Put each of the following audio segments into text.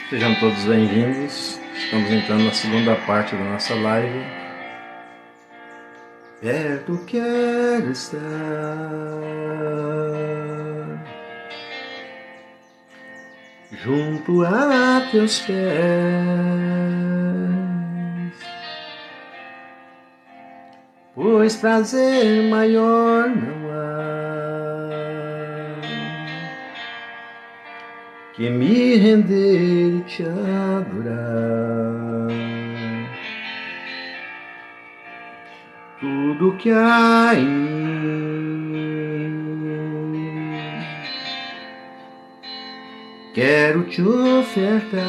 Sejam todos bem-vindos. Estamos entrando na segunda parte da nossa live. Perto quero estar, junto a teus pés, pois prazer maior não há que me render e te adorar. Tudo que há em mim quero te ofertar,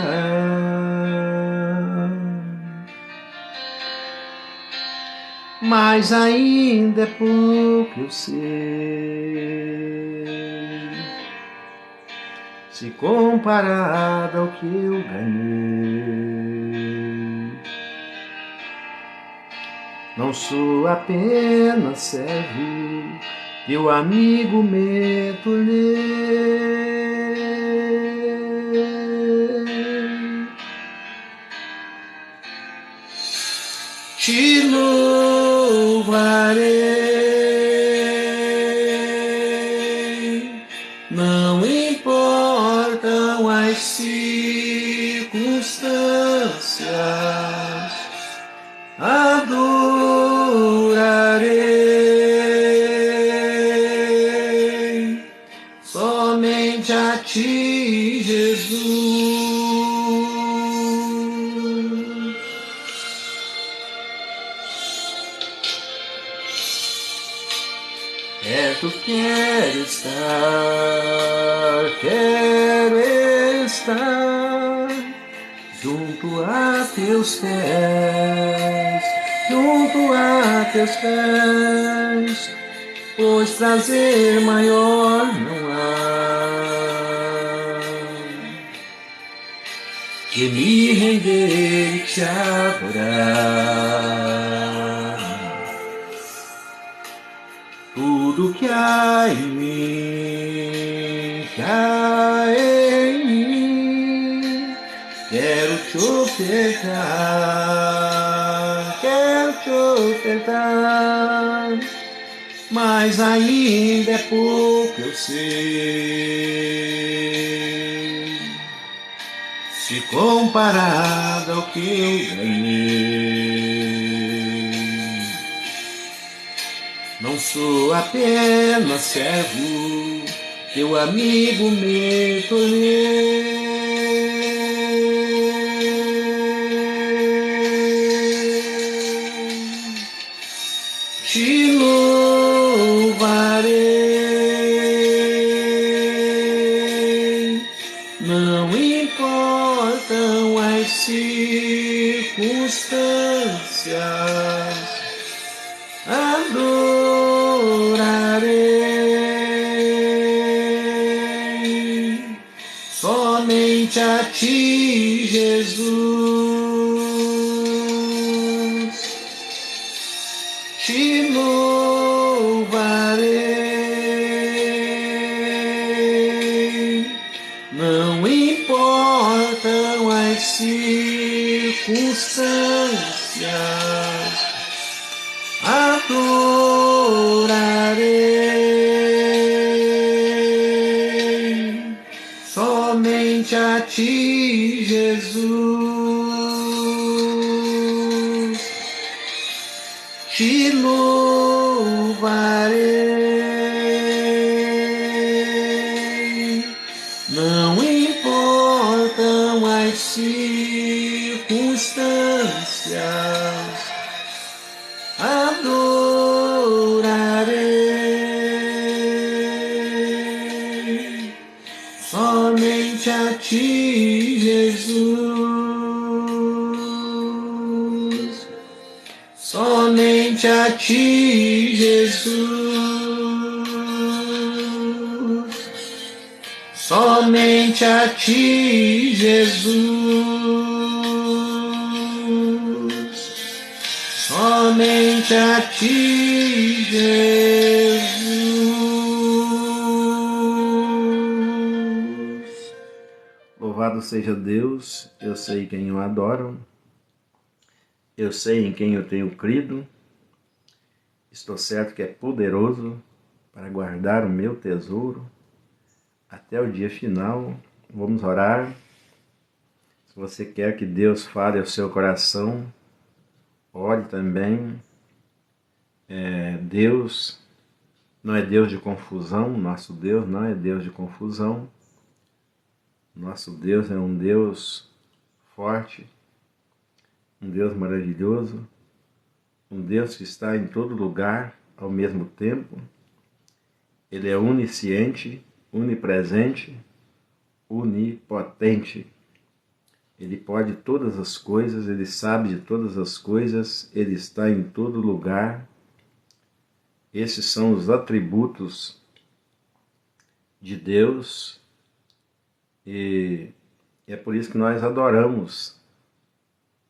mas ainda é pouco, eu sei, se comparado ao que eu ganhei. Não sou apenas servo, teu amigo me tornei. Te louvarei, não importam as circunstâncias, adorarei somente a ti, Jesus. Perto quero estar, junto a teus pés, junto a teus pés, pois prazer maior não há que me render e te adorar. Tudo que há em mim, quero te ofertar, mas ainda é pouco, eu sei, se comparado ao que eu ganhei. Não sou apenas servo, teu amigo me tornei. Te louvarei, não importam as circunstâncias, adorarei somente a ti, Jesus. Te louvarei, não importam as circunstâncias, adorarei somente a ti, Jesus. Te louvarei, não importam as circunstâncias, adorarei somente a ti, Jesus. Somente a ti, Jesus. Somente a ti, Jesus. Somente a ti, Jesus. Louvado seja Deus, eu sei quem o adoram, eu sei em quem eu tenho crido, estou certo que é poderoso para guardar o meu tesouro até o dia final. Vamos orar. Se você quer que Deus fale ao seu coração, ore também. Deus não é Deus de confusão, nosso Deus não é Deus de confusão. Nosso Deus é um Deus forte, um Deus maravilhoso, um Deus que está em todo lugar ao mesmo tempo. Ele é onisciente, onipresente, onipotente. Ele pode todas as coisas, ele sabe de todas as coisas, ele está em todo lugar. Esses são os atributos de Deus e é por isso que nós adoramos.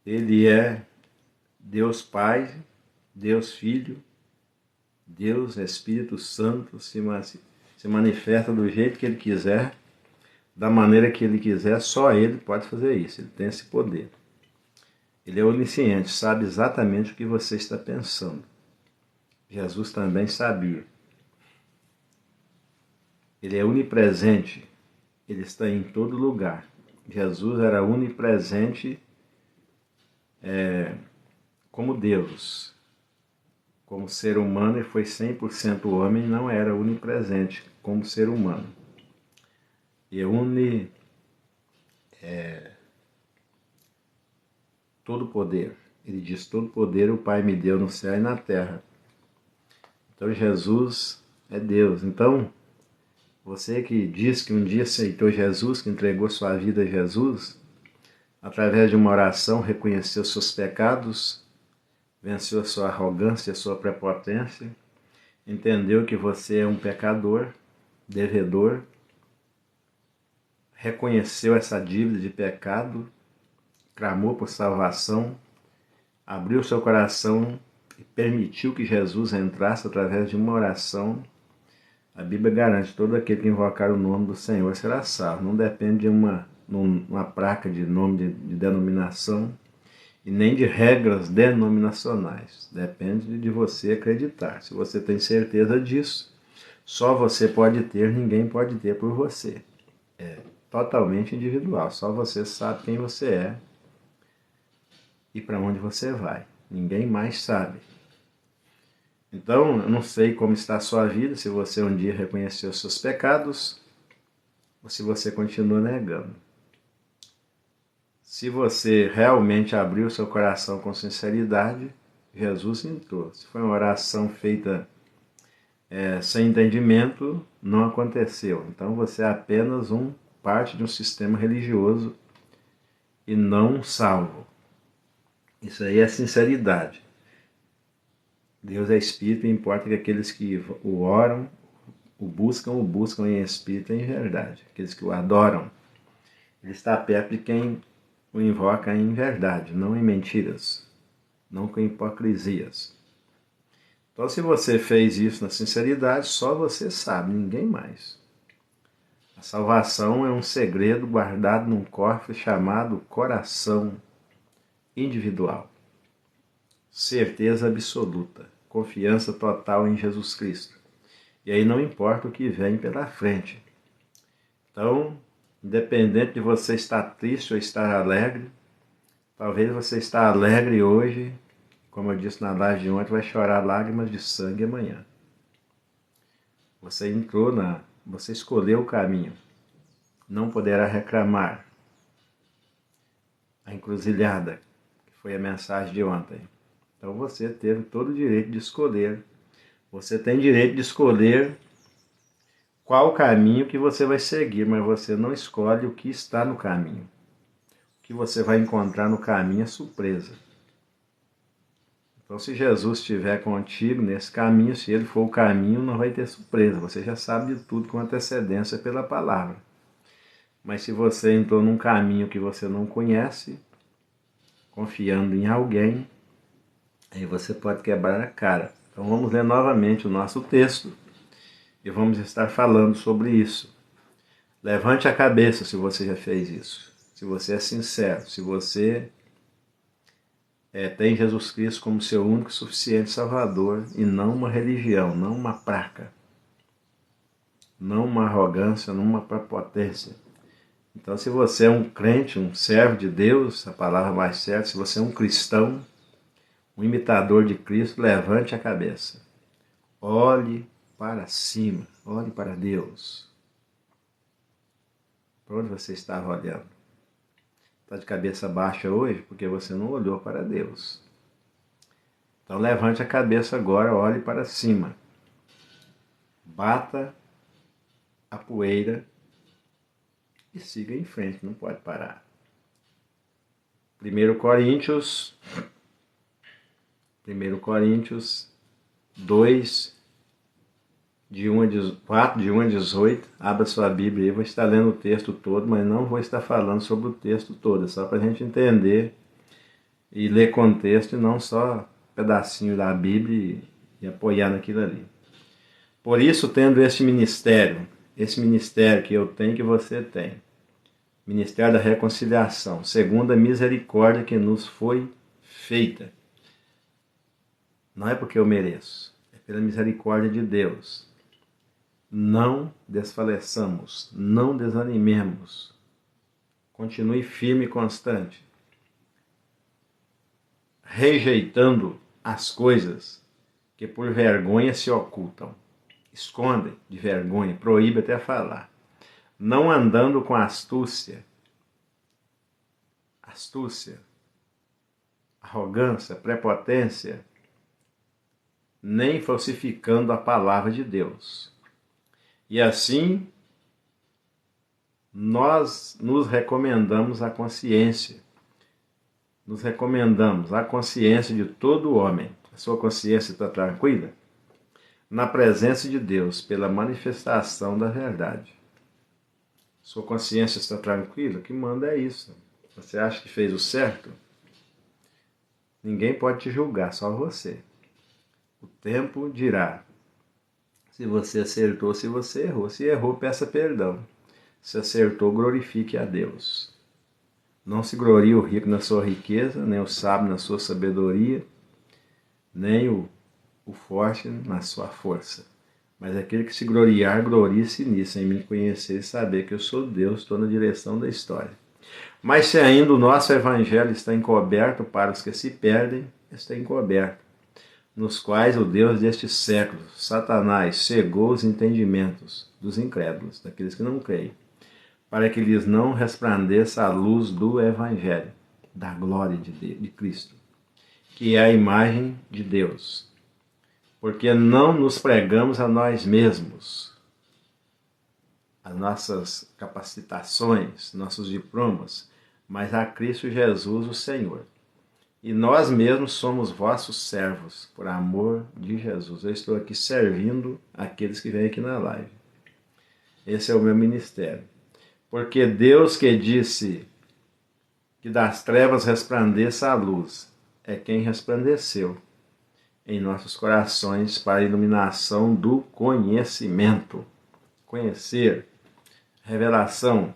Ele é Deus Pai, Deus Filho, Deus Espírito Santo, se manifesta do jeito que Ele quiser, da maneira que Ele quiser. Só Ele pode fazer isso, Ele tem esse poder. Ele é onisciente, sabe exatamente o que você está pensando. Jesus também sabia. Ele é onipresente, Ele está em todo lugar. Jesus era onipresente como Deus. Como ser humano, ele foi 100% homem, não era onipresente como ser humano. E todo poder. Ele diz, todo poder o Pai me deu no céu e na terra. Então Jesus é Deus. Então, você que diz que um dia aceitou Jesus, que entregou sua vida a Jesus, através de uma oração reconheceu seus pecados, venceu a sua arrogância, a sua prepotência, entendeu que você é um pecador, devedor, reconheceu essa dívida de pecado, clamou por salvação, abriu seu coração e permitiu que Jesus entrasse através de uma oração. A Bíblia garante, todo aquele que invocar o nome do Senhor será salvo. Não depende de uma placa de nome de denominação e nem de regras denominacionais. Depende de você acreditar. Se você tem certeza disso, só você pode ter, ninguém pode ter por você. É totalmente individual, só você sabe quem você é e para onde você vai. Ninguém mais sabe. Então, eu não sei como está a sua vida, se você um dia reconheceu seus pecados ou se você continua negando. Se você realmente abriu seu coração com sinceridade, Jesus entrou. Se foi uma oração feita sem entendimento, não aconteceu. Então você é apenas parte de um sistema religioso e não salvo. Isso aí é sinceridade. Deus é Espírito e importa que aqueles que o oram, o buscam em Espírito e em verdade. Aqueles que o adoram, ele está perto de quem o invoca em verdade, não em mentiras, não com hipocrisias. Então, se você fez isso na sinceridade, só você sabe, ninguém mais. A salvação é um segredo guardado num cofre chamado coração individual. Certeza absoluta, confiança total em Jesus Cristo. E aí não importa o que vem pela frente. Então, independente de você estar triste ou estar alegre, talvez você está alegre hoje, como eu disse na live de ontem, vai chorar lágrimas de sangue amanhã. Você você escolheu o caminho, não poderá reclamar. A encruzilhada, que foi a mensagem de ontem. Então você teve todo o direito de escolher. Você tem direito de escolher qual caminho que você vai seguir, mas você não escolhe o que está no caminho. O que você vai encontrar no caminho é surpresa. Então, se Jesus estiver contigo nesse caminho, se ele for o caminho, não vai ter surpresa. Você já sabe de tudo com antecedência pela palavra. Mas se você entrou num caminho que você não conhece, confiando em alguém, aí você pode quebrar a cara. Então vamos ler novamente o nosso texto e vamos estar falando sobre isso. Levante a cabeça se você já fez isso. se você é sincero, se você tem Jesus Cristo como seu único e suficiente Salvador e não uma religião, não uma praga, não uma arrogância, não uma prepotência. Então, se você é um crente, um servo de Deus, a palavra mais certa, se você é um cristão, um imitador de Cristo, levante a cabeça. Olhe para cima, olhe para Deus. Para onde você estava olhando? Está de cabeça baixa hoje porque você não olhou para Deus. Então levante a cabeça agora, olhe para cima. Bata a poeira e siga em frente, não pode parar. 1 Coríntios 2, de 4, de 1 a 18, abra sua Bíblia aí, eu vou estar lendo o texto todo, mas não vou estar falando sobre o texto todo, é só para a gente entender e ler contexto e não só um pedacinho da Bíblia e apoiar naquilo ali. Por isso, tendo esse ministério que eu tenho, que você tem, ministério da reconciliação, segundo a misericórdia que nos foi feita. Não é porque eu mereço, é pela misericórdia de Deus. Não desfaleçamos, não desanimemos. Continue firme e constante, rejeitando as coisas que por vergonha se ocultam. Esconde de vergonha, proíbe até falar. Não andando com astúcia, arrogância, prepotência, nem falsificando a palavra de Deus. E assim, nós nos recomendamos à consciência. Nos recomendamos à consciência de todo homem. A sua consciência está tranquila? Na presença de Deus, pela manifestação da verdade. Sua consciência está tranquila? O que manda é isso. Você acha que fez o certo? Ninguém pode te julgar, só você. O tempo dirá se você acertou, se você errou. Se errou, peça perdão. Se acertou, glorifique a Deus. Não se glorie o rico na sua riqueza, nem o sábio na sua sabedoria, nem o forte na sua força. Mas aquele que se gloriar, glorie-se nisso, em me conhecer e saber que eu sou Deus, estou na direção da história. Mas se ainda o nosso evangelho está encoberto para os que se perdem, está encoberto, nos quais o Deus deste século, Satanás, cegou os entendimentos dos incrédulos, daqueles que não creem, para que lhes não resplandeça a luz do evangelho, da glória de Cristo, que é a imagem de Deus. Porque não nos pregamos a nós mesmos, as nossas capacitações, nossos diplomas, mas a Cristo Jesus, o Senhor. E nós mesmos somos vossos servos, por amor de Jesus. Eu estou aqui servindo aqueles que vêm aqui na live. Esse é o meu ministério. Porque Deus que disse que das trevas resplandeça a luz, é quem resplandeceu em nossos corações para a iluminação do conhecimento. Conhecer, revelação,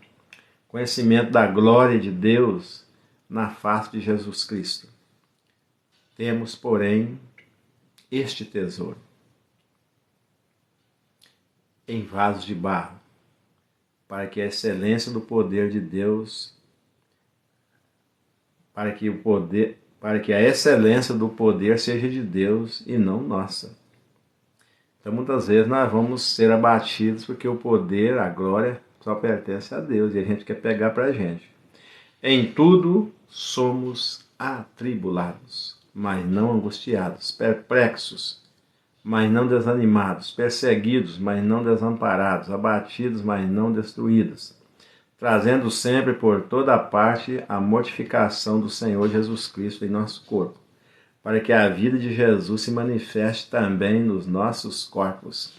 conhecimento da glória de Deus na face de Jesus Cristo. Temos, porém, este tesouro em vasos de barro, para que a excelência do poder de Deus, para que a excelência do poder seja de Deus e não nossa. Então muitas vezes nós vamos ser abatidos porque o poder, a glória, só pertence a Deus e a gente quer pegar para a gente. Em tudo somos atribulados, mas não angustiados, perplexos, mas não desanimados, perseguidos, mas não desamparados, abatidos, mas não destruídos, trazendo sempre por toda parte a mortificação do Senhor Jesus Cristo em nosso corpo, para que a vida de Jesus se manifeste também nos nossos corpos.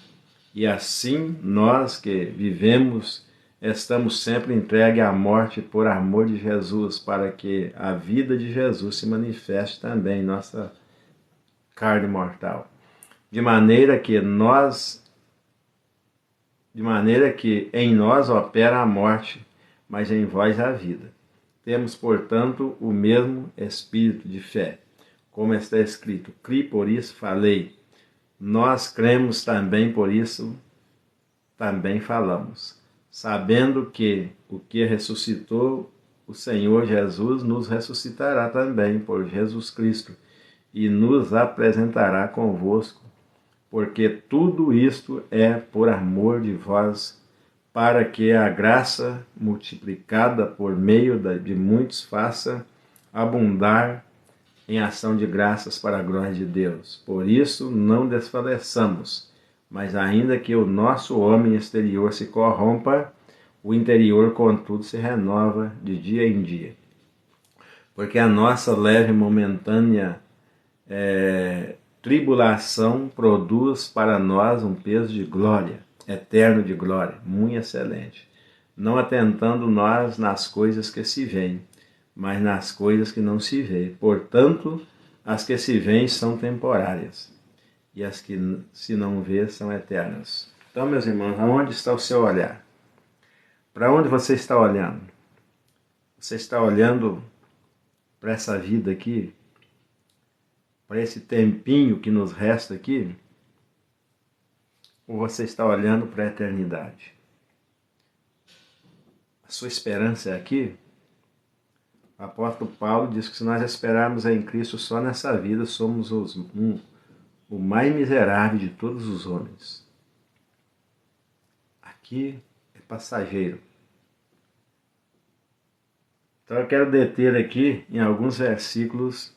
E assim nós que vivemos, estamos sempre entregues à morte por amor de Jesus, para que a vida de Jesus se manifeste também em nossa carne mortal. De maneira que em nós opera a morte, mas em vós a vida. temos, portanto, o mesmo espírito de fé. Como está escrito, criei, por isso falei. Nós cremos também, por isso também falamos, sabendo que o que ressuscitou o Senhor Jesus nos ressuscitará também por Jesus Cristo e nos apresentará convosco, porque tudo isto é por amor de vós, para que a graça multiplicada por meio de muitos faça abundar em ação de graças para a glória de Deus. Por isso não desfaleçamos, mas ainda que o nosso homem exterior se corrompa, o interior, contudo, se renova de dia em dia. Porque a nossa leve e momentânea tribulação produz para nós um peso de glória, eterno de glória, muito excelente. Não atentando nós nas coisas que se veem, mas nas coisas que não se veem. Portanto, as que se veem são temporárias, e as que se não vê são eternas. Então, meus irmãos, aonde está o seu olhar? Para onde você está olhando? Você está olhando para essa vida aqui? Para esse tempinho que nos resta aqui? Ou você está olhando para a eternidade? A sua esperança é aqui? O apóstolo Paulo diz que se nós esperarmos em Cristo só nessa vida, somos o mais miserável de todos os homens. Aqui é passageiro. Então eu quero deter aqui em alguns versículos,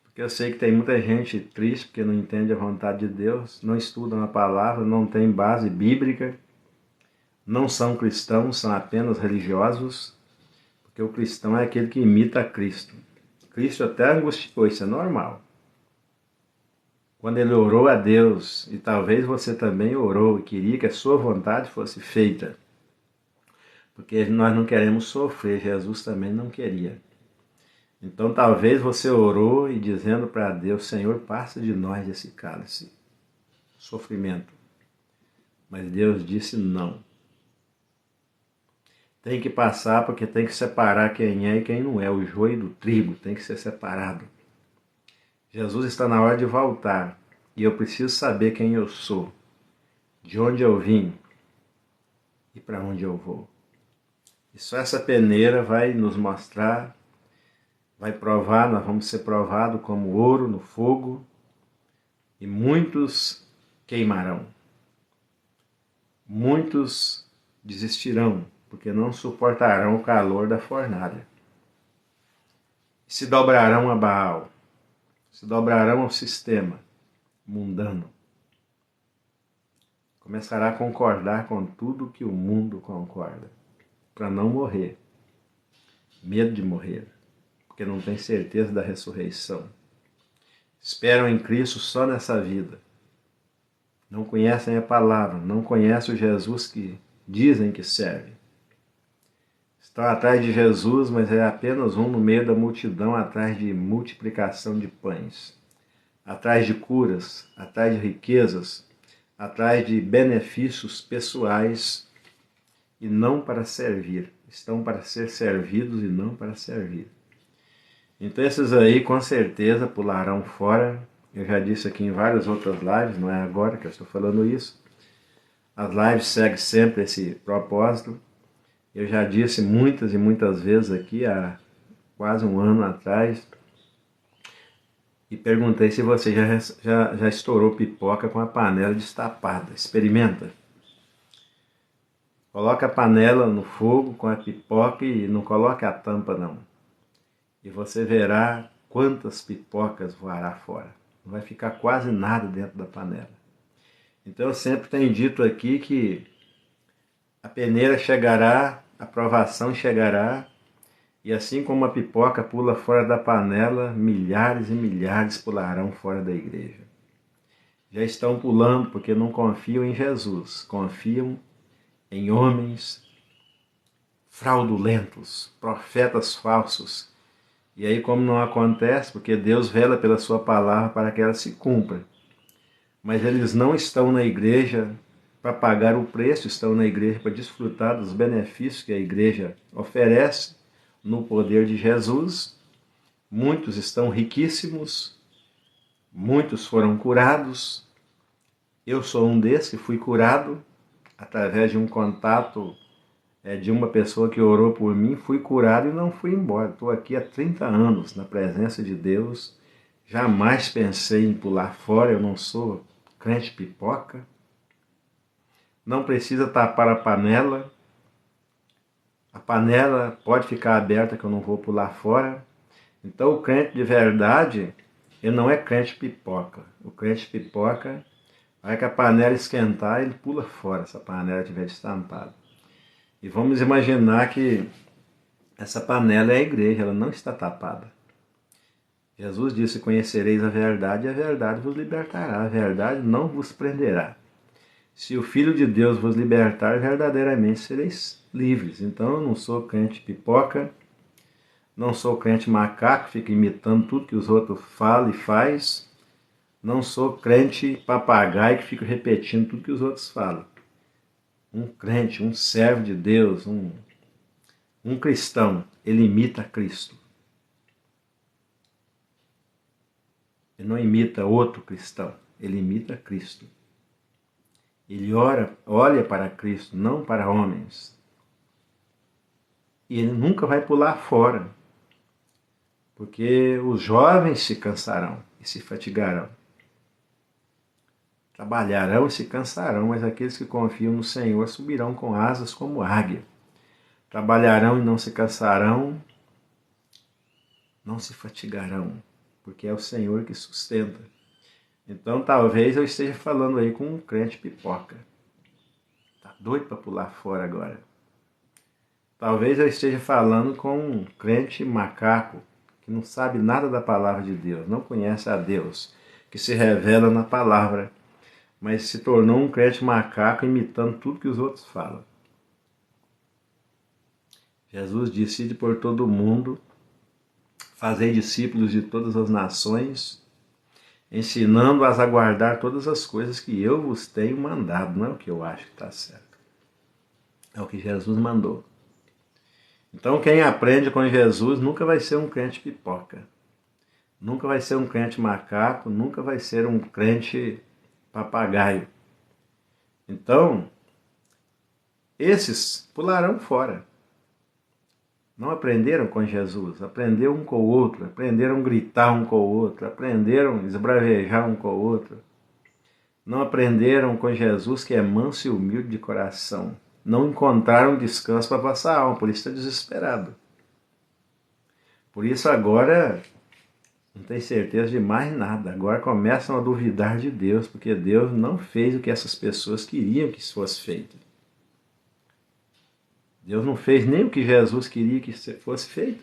porque eu sei que tem muita gente triste porque não entende a vontade de Deus, não estudam a palavra, não tem base bíblica, não são cristãos, são apenas religiosos, porque o cristão é aquele que imita a Cristo. Cristo até angustiou, isso é normal. Quando ele orou a Deus, e talvez você também orou e queria que a sua vontade fosse feita, porque nós não queremos sofrer, Jesus também não queria. Então talvez você orou e dizendo para Deus, Senhor, passa de nós esse cálice, sofrimento. Mas Deus disse não. Tem que passar porque tem que separar quem é e quem não é. O joio do trigo tem que ser separado. Jesus está na hora de voltar e eu preciso saber quem eu sou, de onde eu vim e para onde eu vou. E só essa peneira vai nos mostrar, vai provar, nós vamos ser provados como ouro no fogo e muitos queimarão. Muitos desistirão, porque não suportarão o calor da fornalha. Se dobrarão a Baal, se dobrarão ao sistema mundano. Começará a concordar com tudo que o mundo concorda, para não morrer. Medo de morrer, porque não tem certeza da ressurreição. Esperam em Cristo só nessa vida. Não conhecem a palavra, não conhecem o Jesus que dizem que servem. Estão atrás de Jesus, mas é apenas um no meio da multidão, atrás de multiplicação de pães, atrás de curas, atrás de riquezas, atrás de benefícios pessoais e não para servir. Estão para ser servidos e não para servir. Então esses aí com certeza pularão fora. Eu já disse aqui em várias outras lives, não é agora que eu estou falando isso. As lives seguem sempre esse propósito. Eu já disse muitas e muitas vezes aqui, há quase um ano atrás, e perguntei se você já estourou pipoca com a panela destapada. Experimenta. Coloca a panela no fogo com a pipoca e não coloque a tampa não. E você verá quantas pipocas voará fora. Não vai ficar quase nada dentro da panela. Então eu sempre tenho dito aqui que a peneira chegará, a provação chegará, e assim como a pipoca pula fora da panela, milhares e milhares pularão fora da igreja. Já estão pulando porque não confiam em Jesus, confiam em homens fraudulentos, profetas falsos. E aí como não acontece, porque Deus vela pela sua palavra para que ela se cumpra. Mas eles não estão na igreja para pagar o preço, estão na igreja para desfrutar dos benefícios que a igreja oferece, no poder de Jesus. Muitos estão riquíssimos, muitos foram curados. Eu sou um desses que fui curado através de um contato de uma pessoa que orou por mim, fui curado e não fui embora. Estou aqui há 30 anos na presença de Deus. Jamais pensei em pular fora, eu não sou crente pipoca. Não precisa tapar a panela. A panela pode ficar aberta que eu não vou pular fora. Então o crente de verdade, ele não é crente pipoca. O crente pipoca, vai que a panela esquentar, ele pula fora se a panela estiver destampada. E vamos imaginar que essa panela é a igreja, ela não está tapada. Jesus disse, conhecereis a verdade e a verdade vos libertará, a verdade não vos prenderá. Se o Filho de Deus vos libertar, verdadeiramente sereis livres. Então eu não sou crente pipoca, não sou crente macaco, fica imitando tudo que os outros falam e faz. Não sou crente papagaio que fica repetindo tudo que os outros falam. Um crente, um servo de Deus, um cristão, ele imita Cristo. Ele não imita outro cristão, ele imita Cristo. Ele olha para Cristo, não para homens. E ele nunca vai pular fora, porque os jovens se cansarão e se fatigarão. Trabalharão e se cansarão, mas aqueles que confiam no Senhor subirão com asas como águia. Trabalharão e não se cansarão, não se fatigarão, porque é o Senhor que sustenta. Então talvez eu esteja falando aí com um crente pipoca. Tá doido para pular fora agora. Talvez eu esteja falando com um crente macaco, que não sabe nada da palavra de Deus, não conhece a Deus, que se revela na palavra, mas se tornou um crente macaco imitando tudo que os outros falam. Jesus disse, ide por todo o mundo, fazei discípulos de todas as nações, ensinando-as a guardar todas as coisas que eu vos tenho mandado. Não é o que eu acho que está certo. É o que Jesus mandou. Então quem aprende com Jesus nunca vai ser um crente pipoca. Nunca vai ser um crente macaco, nunca vai ser um crente papagaio. Então, esses pularão fora. Não aprenderam com Jesus, aprenderam um com o outro, aprenderam a gritar um com o outro, aprenderam a esbravejar um com o outro. Não aprenderam com Jesus, que é manso e humilde de coração. Não encontraram descanso para a vossa alma, por isso está desesperado. Por isso agora não tem certeza de mais nada. Agora começam a duvidar de Deus, porque Deus não fez o que essas pessoas queriam que fosse feito. Deus não fez nem o que Jesus queria que fosse feito.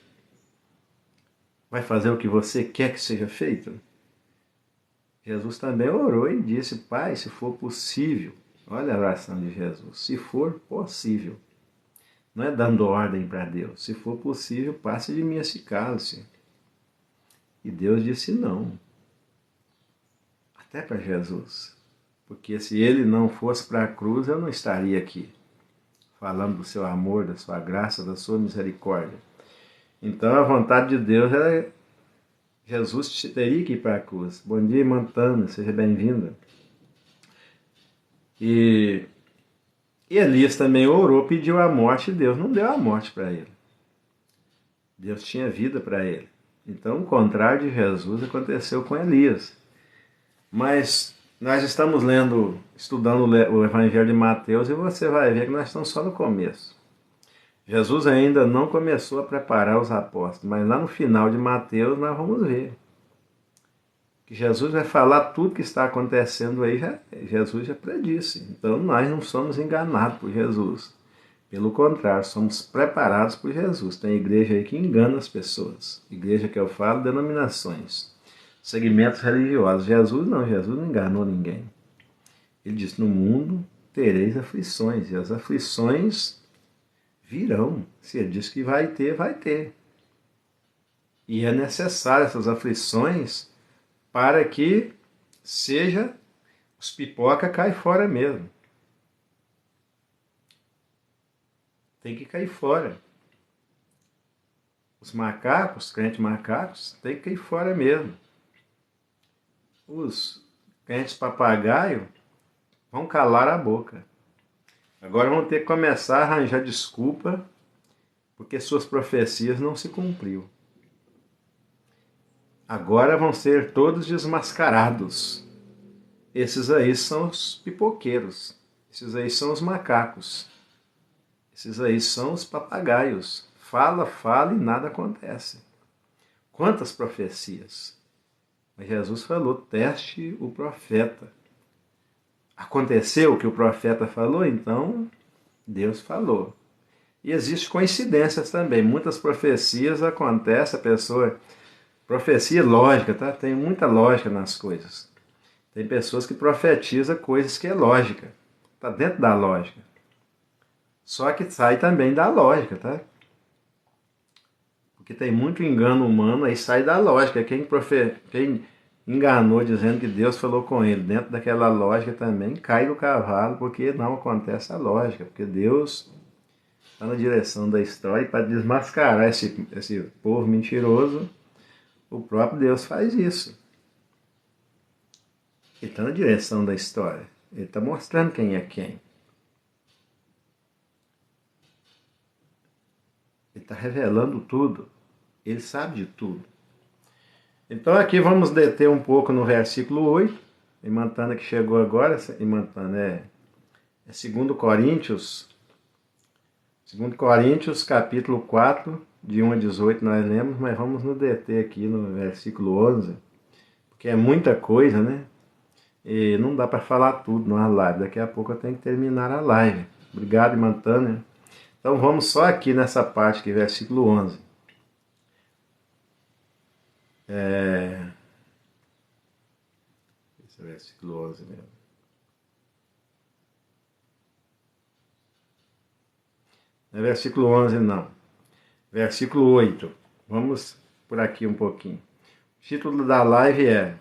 Vai fazer o que você quer que seja feito? Jesus também orou e disse, Pai, se for possível, olha a oração de Jesus, se for possível. Não é dando ordem para Deus, se for possível, passe de mim esse cálice. E Deus disse não, até para Jesus, porque se ele não fosse para a cruz, eu não estaria aqui, falando do seu amor, da sua graça, da sua misericórdia. Então a vontade de Deus era Jesus teria que ir para a cruz. Bom dia, Montana, seja bem-vinda. E Elias também orou, pediu a morte, e Deus não deu a morte para ele. Deus tinha vida para ele. Então, o contrário de Jesus aconteceu com Elias. Mas nós estamos estudando o Evangelho de Mateus, e você vai ver que nós estamos só no começo. Jesus ainda não começou a preparar os apóstolos, mas lá no final de Mateus nós vamos ver que Jesus vai falar tudo que está acontecendo aí, Jesus já predisse. Então nós não somos enganados por Jesus. Pelo contrário, somos preparados por Jesus. Tem igreja aí que engana as pessoas. Igreja que eu falo, denominações, segmentos religiosos. Jesus não enganou ninguém. Ele disse, no mundo tereis aflições, e as aflições virão. Se ele disse que vai ter, vai ter. E é necessário essas aflições para que seja os pipoca cai fora mesmo. Tem que cair fora. Os macacos, crentes macacos, tem que ir fora mesmo. Os crentes papagaio vão calar a boca. Agora vão ter que começar a arranjar desculpa porque suas profecias não se cumpriu. Agora vão ser todos desmascarados. Esses aí são os pipoqueiros. Esses aí são os macacos. Esses aí são os papagaios. Fala, fala e nada acontece. Quantas profecias? Mas Jesus falou, teste o profeta. Aconteceu o que o profeta falou, então Deus falou. E existem coincidências também. Muitas profecias acontecem, a pessoa... Profecia lógica, tá? Tem muita lógica nas coisas. Tem pessoas que profetizam coisas que é lógica. Está dentro da lógica. Só que sai também da lógica, tá? Porque tem muito engano humano, aí sai da lógica. Quem enganou dizendo que Deus falou com ele, dentro daquela lógica também cai do cavalo, porque não acontece a lógica. Porque Deus está na direção da história e para desmascarar esse povo mentiroso, o próprio Deus faz isso. Ele está na direção da história. Ele está mostrando quem é quem. Ele está revelando tudo. Ele sabe de tudo. Então aqui vamos deter um pouco no versículo 8. Imantana que chegou agora. Imantana é 2 Coríntios. 2 Coríntios capítulo 4, de 1 a 18 nós lemos, mas vamos nos deter aqui no versículo 11. Porque é muita coisa, né? E não dá para falar tudo numa live. Daqui a pouco eu tenho que terminar a live. Obrigado, Imantana. Então vamos só aqui nessa parte aqui, versículo 11. Esse é o versículo 11 mesmo. Não é versículo 11 não. Versículo 8. Vamos por aqui um pouquinho. O título da live é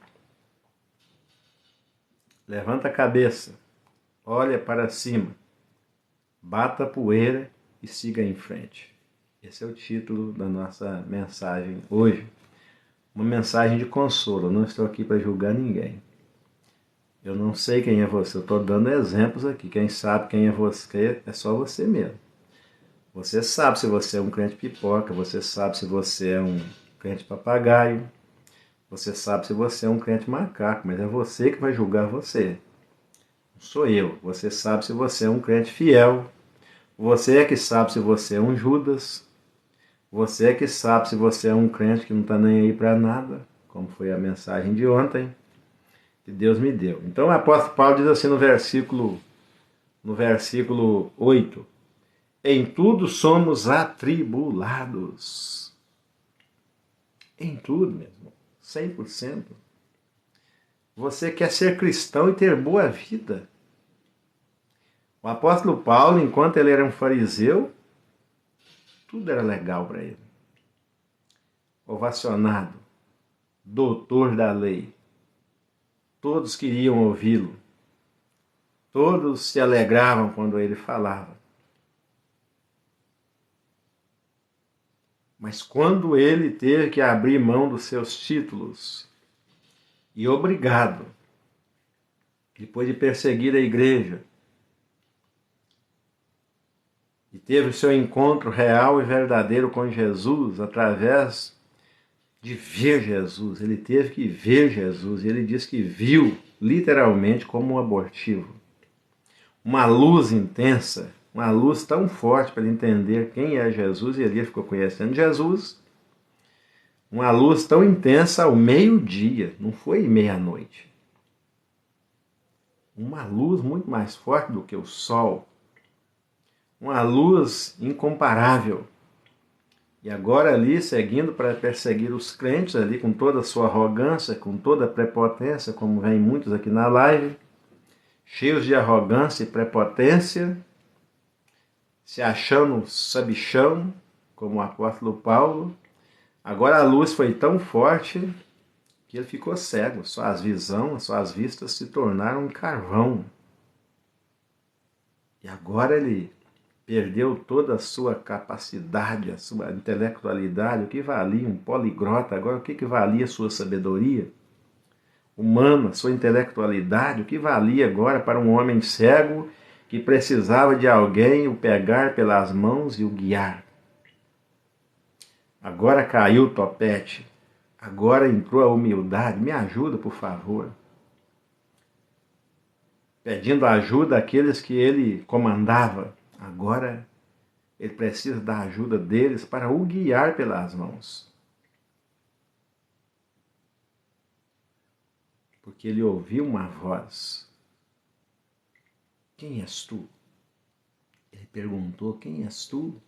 Levanta a cabeça, olha para cima, bata a poeira e siga em frente. Esse é o título da nossa mensagem hoje. Uma mensagem de consolo. Eu não estou aqui para julgar ninguém. Eu não sei quem é você. Eu estou dando exemplos aqui. Quem sabe quem é você é só você mesmo. Você sabe se você é um crente pipoca. Você sabe se você é um crente papagaio. Você sabe se você é um crente macaco. Mas é você que vai julgar você. Não sou eu. Você sabe se você é um crente fiel. Você é que sabe se você é um Judas. Você é que sabe se você é um crente que não está nem aí para nada, como foi a mensagem de ontem, que Deus me deu. Então o apóstolo Paulo diz assim no versículo 8, em tudo somos atribulados. Em tudo mesmo, 100%. Você quer ser cristão e ter boa vida. O apóstolo Paulo, enquanto ele era um fariseu, tudo era legal para ele. Ovacionado, doutor da lei. Todos queriam ouvi-lo. Todos se alegravam quando ele falava. Mas quando ele teve que abrir mão dos seus títulos, e obrigado, depois de perseguir a igreja, e teve o seu encontro real e verdadeiro com Jesus através de ver Jesus. Ele teve que ver Jesus. E ele diz que viu literalmente como um abortivo. Uma luz intensa, uma luz tão forte para ele entender quem é Jesus. E ele ficou conhecendo Jesus. Uma luz tão intensa ao meio-dia, não foi meia-noite. Uma luz muito mais forte do que o sol. Uma luz incomparável. E agora ali, seguindo para perseguir os crentes ali, com toda a sua arrogância, com toda a prepotência, como vem muitos aqui na live, cheios de arrogância e prepotência, se achando sabichão, como o apóstolo Paulo. Agora a luz foi tão forte que ele ficou cego, suas vistas se tornaram um carvão. E agora ele perdeu toda a sua capacidade, a sua intelectualidade, o que valia um poliglota, agora o que valia a sua sabedoria humana, sua intelectualidade, o que valia agora para um homem cego que precisava de alguém o pegar pelas mãos e o guiar. Agora caiu o topete, agora entrou a humildade, me ajuda por favor. Pedindo ajuda àqueles que ele comandava, agora ele precisa da ajuda deles para o guiar pelas mãos. Porque ele ouviu uma voz. Quem és tu? Ele perguntou, quem és tu?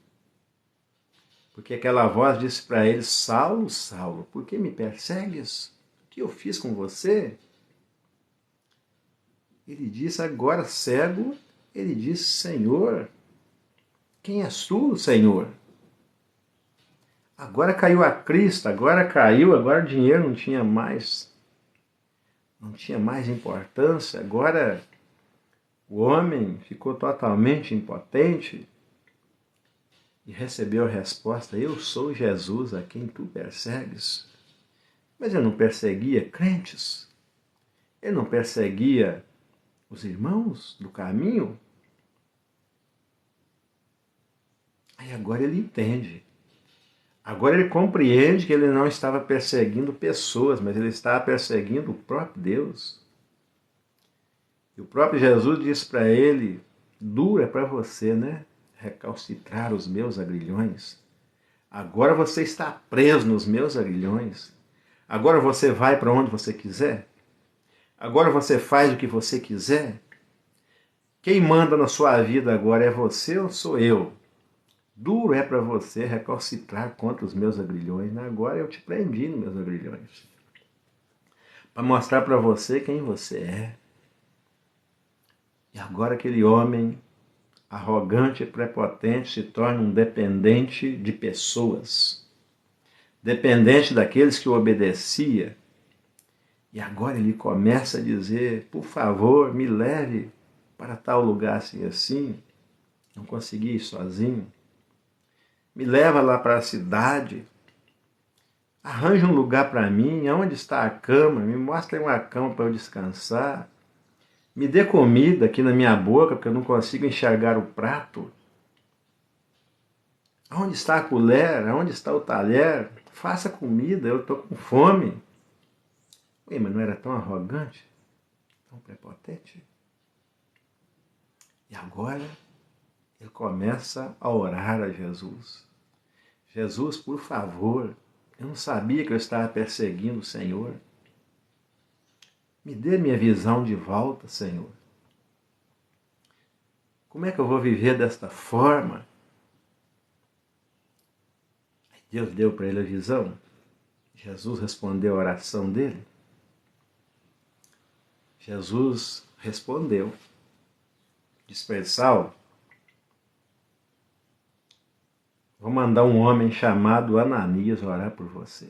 Porque aquela voz disse para ele, Saulo, Saulo, por que me persegues? O que eu fiz com você? Ele disse, agora cego, ele disse, Senhor, quem és tu, Senhor? Agora caiu a crista, agora o dinheiro não tinha mais importância, agora o homem ficou totalmente impotente e recebeu a resposta, eu sou Jesus a quem tu persegues. Mas ele não perseguia crentes, ele não perseguia os irmãos do caminho. Aí agora ele entende. Agora ele compreende que ele não estava perseguindo pessoas, mas ele estava perseguindo o próprio Deus. E o próprio Jesus disse para ele, duro é para você, né? Recalcitrar os meus agrilhões. Agora você está preso nos meus agrilhões. Agora você vai para onde você quiser. Agora você faz o que você quiser. Quem manda na sua vida agora é você ou sou eu? Duro é para você recalcitrar contra os meus agrilhões. Agora eu te prendi nos meus agrilhões. Para mostrar para você quem você é. E agora aquele homem arrogante e prepotente se torna um dependente de pessoas. Dependente daqueles que o obedecia. E agora ele começa a dizer, por favor, me leve para tal lugar assim assim. Não consegui ir sozinho. Me leva lá para a cidade. Arranja um lugar para mim. Onde está a cama? Me mostra uma cama para eu descansar. Me dê comida aqui na minha boca, porque eu não consigo enxergar o prato. Onde está a colher? Onde está o talher? Faça comida, eu estou com fome. Ué, mas não era tão arrogante? Tão prepotente? E agora ele começa a orar a Jesus. Jesus, por favor, eu não sabia que eu estava perseguindo o Senhor. Me dê minha visão de volta, Senhor. Como é que eu vou viver desta forma? Deus deu para ele a visão. Jesus respondeu a oração dele. Jesus respondeu. Diz para ele, Saulo, vou mandar um homem chamado Ananias orar por você.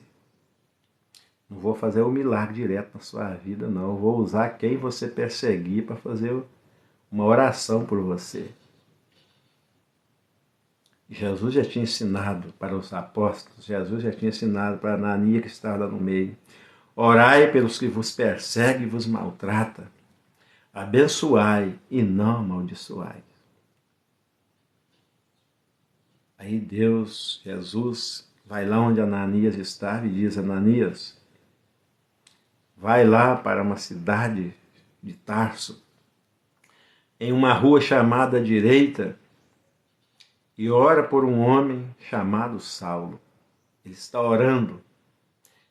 Não vou fazer o milagre direto na sua vida, não. Eu vou usar quem você perseguir para fazer uma oração por você. Jesus já tinha ensinado para os apóstolos, Jesus já tinha ensinado para Ananias que estava lá no meio. Orai pelos que vos perseguem e vos maltrata. Abençoai e não amaldiçoai. Aí Deus, Jesus, vai lá onde Ananias estava e diz, Ananias, vai lá para uma cidade de Tarso, em uma rua chamada direita, e ora por um homem chamado Saulo. Ele está orando,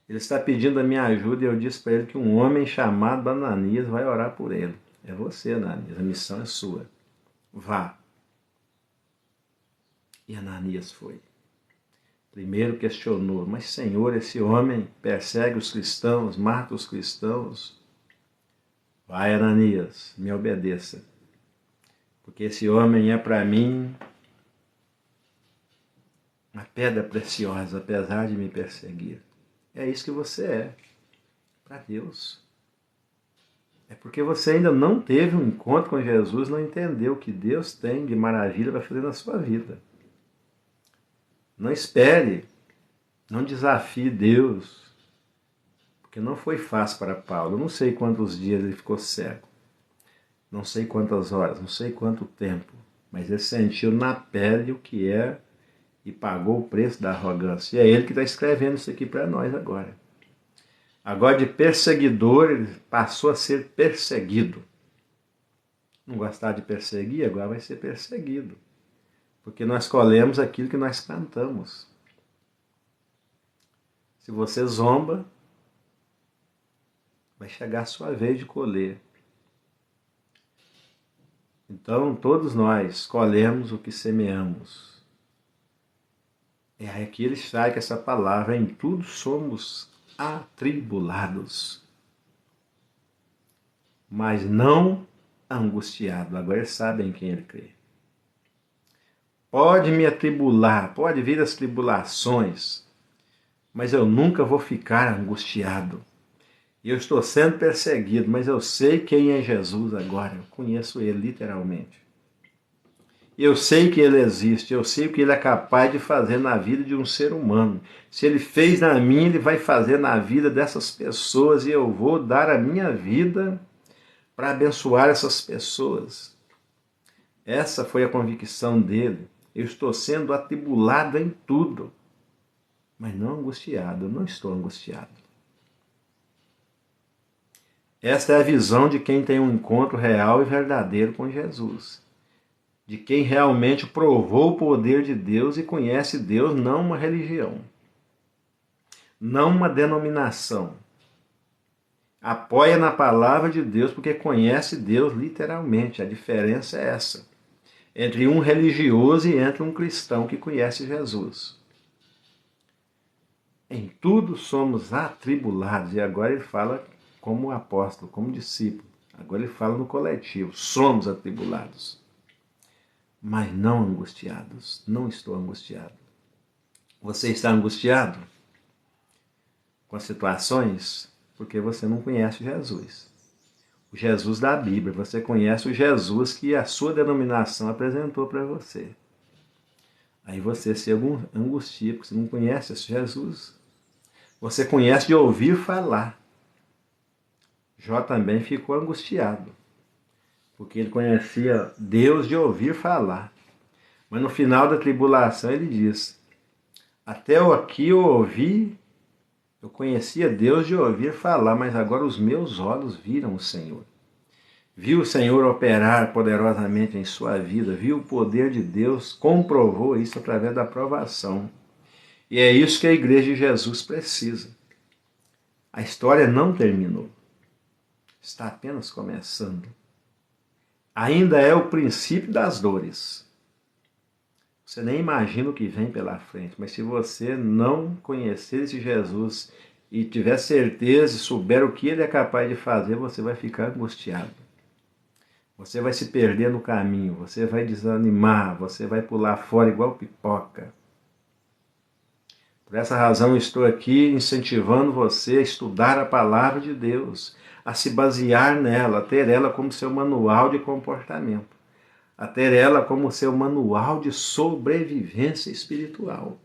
ele está pedindo a minha ajuda e eu disse para ele que um homem chamado Ananias vai orar por ele. É você, Ananias, a missão é sua. Vá. E Ananias foi. Primeiro questionou, mas Senhor, esse homem persegue os cristãos, mata os cristãos. Vai, Ananias, me obedeça, porque esse homem é para mim uma pedra preciosa, apesar de me perseguir. É isso que você é para Deus. É porque você ainda não teve um encontro com Jesus, não entendeu o que Deus tem de maravilha para fazer na sua vida. Não espere, não desafie Deus, porque não foi fácil para Paulo. Eu não sei quantos dias ele ficou cego, não sei quantas horas, não sei quanto tempo, mas ele sentiu na pele o que é e pagou o preço da arrogância. E é ele que está escrevendo isso aqui para nós agora. Agora, de perseguidor, ele passou a ser perseguido. Não gostar de perseguir, agora vai ser perseguido. Porque nós colhemos aquilo que nós plantamos. Se você zomba, vai chegar a sua vez de colher. Então, todos nós colhemos o que semeamos. É aqui ele sai com essa palavra: em tudo somos atribulados, mas não angustiado. Agora eles sabem em quem ele crê. Pode me atribular, pode vir as tribulações, mas eu nunca vou ficar angustiado. Eu estou sendo perseguido, mas eu sei quem é Jesus agora. Eu conheço ele literalmente. Eu sei que ele existe, eu sei o que ele é capaz de fazer na vida de um ser humano. Se ele fez na minha, ele vai fazer na vida dessas pessoas, e eu vou dar a minha vida para abençoar essas pessoas. Essa foi a convicção dele. Eu estou sendo atribulado em tudo, mas não angustiado. Eu não estou angustiado. Esta é a visão de quem tem um encontro real e verdadeiro com Jesus. De quem realmente provou o poder de Deus e conhece Deus, não uma religião, não uma denominação. Apoia na palavra de Deus porque conhece Deus literalmente. A diferença é essa, entre um religioso e entre um cristão que conhece Jesus. Em tudo somos atribulados. E agora ele fala como apóstolo, como discípulo. Agora ele fala no coletivo. Somos atribulados, mas não angustiados. Não estou angustiado. Você está angustiado com as situações porque você não conhece Jesus. O Jesus da Bíblia. Você conhece o Jesus que a sua denominação apresentou para você. Aí você se angustia porque você não conhece esse Jesus. Você conhece de ouvir falar. Jó também ficou angustiado, porque ele conhecia Deus de ouvir falar. Mas no final da tribulação ele diz: até aqui eu ouvi, eu conhecia Deus de ouvir falar, mas agora os meus olhos viram o Senhor. Viu o Senhor operar poderosamente em sua vida, viu o poder de Deus, comprovou isso através da provação. E é isso que a Igreja de Jesus precisa. A história não terminou. Está apenas começando. Ainda é o princípio das dores. Você nem imagina o que vem pela frente, mas se você não conhecer esse Jesus e tiver certeza e souber o que ele é capaz de fazer, você vai ficar angustiado. Você vai se perder no caminho, você vai desanimar, você vai pular fora igual pipoca. Por essa razão eu estou aqui incentivando você a estudar a palavra de Deus, a se basear nela, a ter ela como seu manual de comportamento, a ter ela como seu manual de sobrevivência espiritual.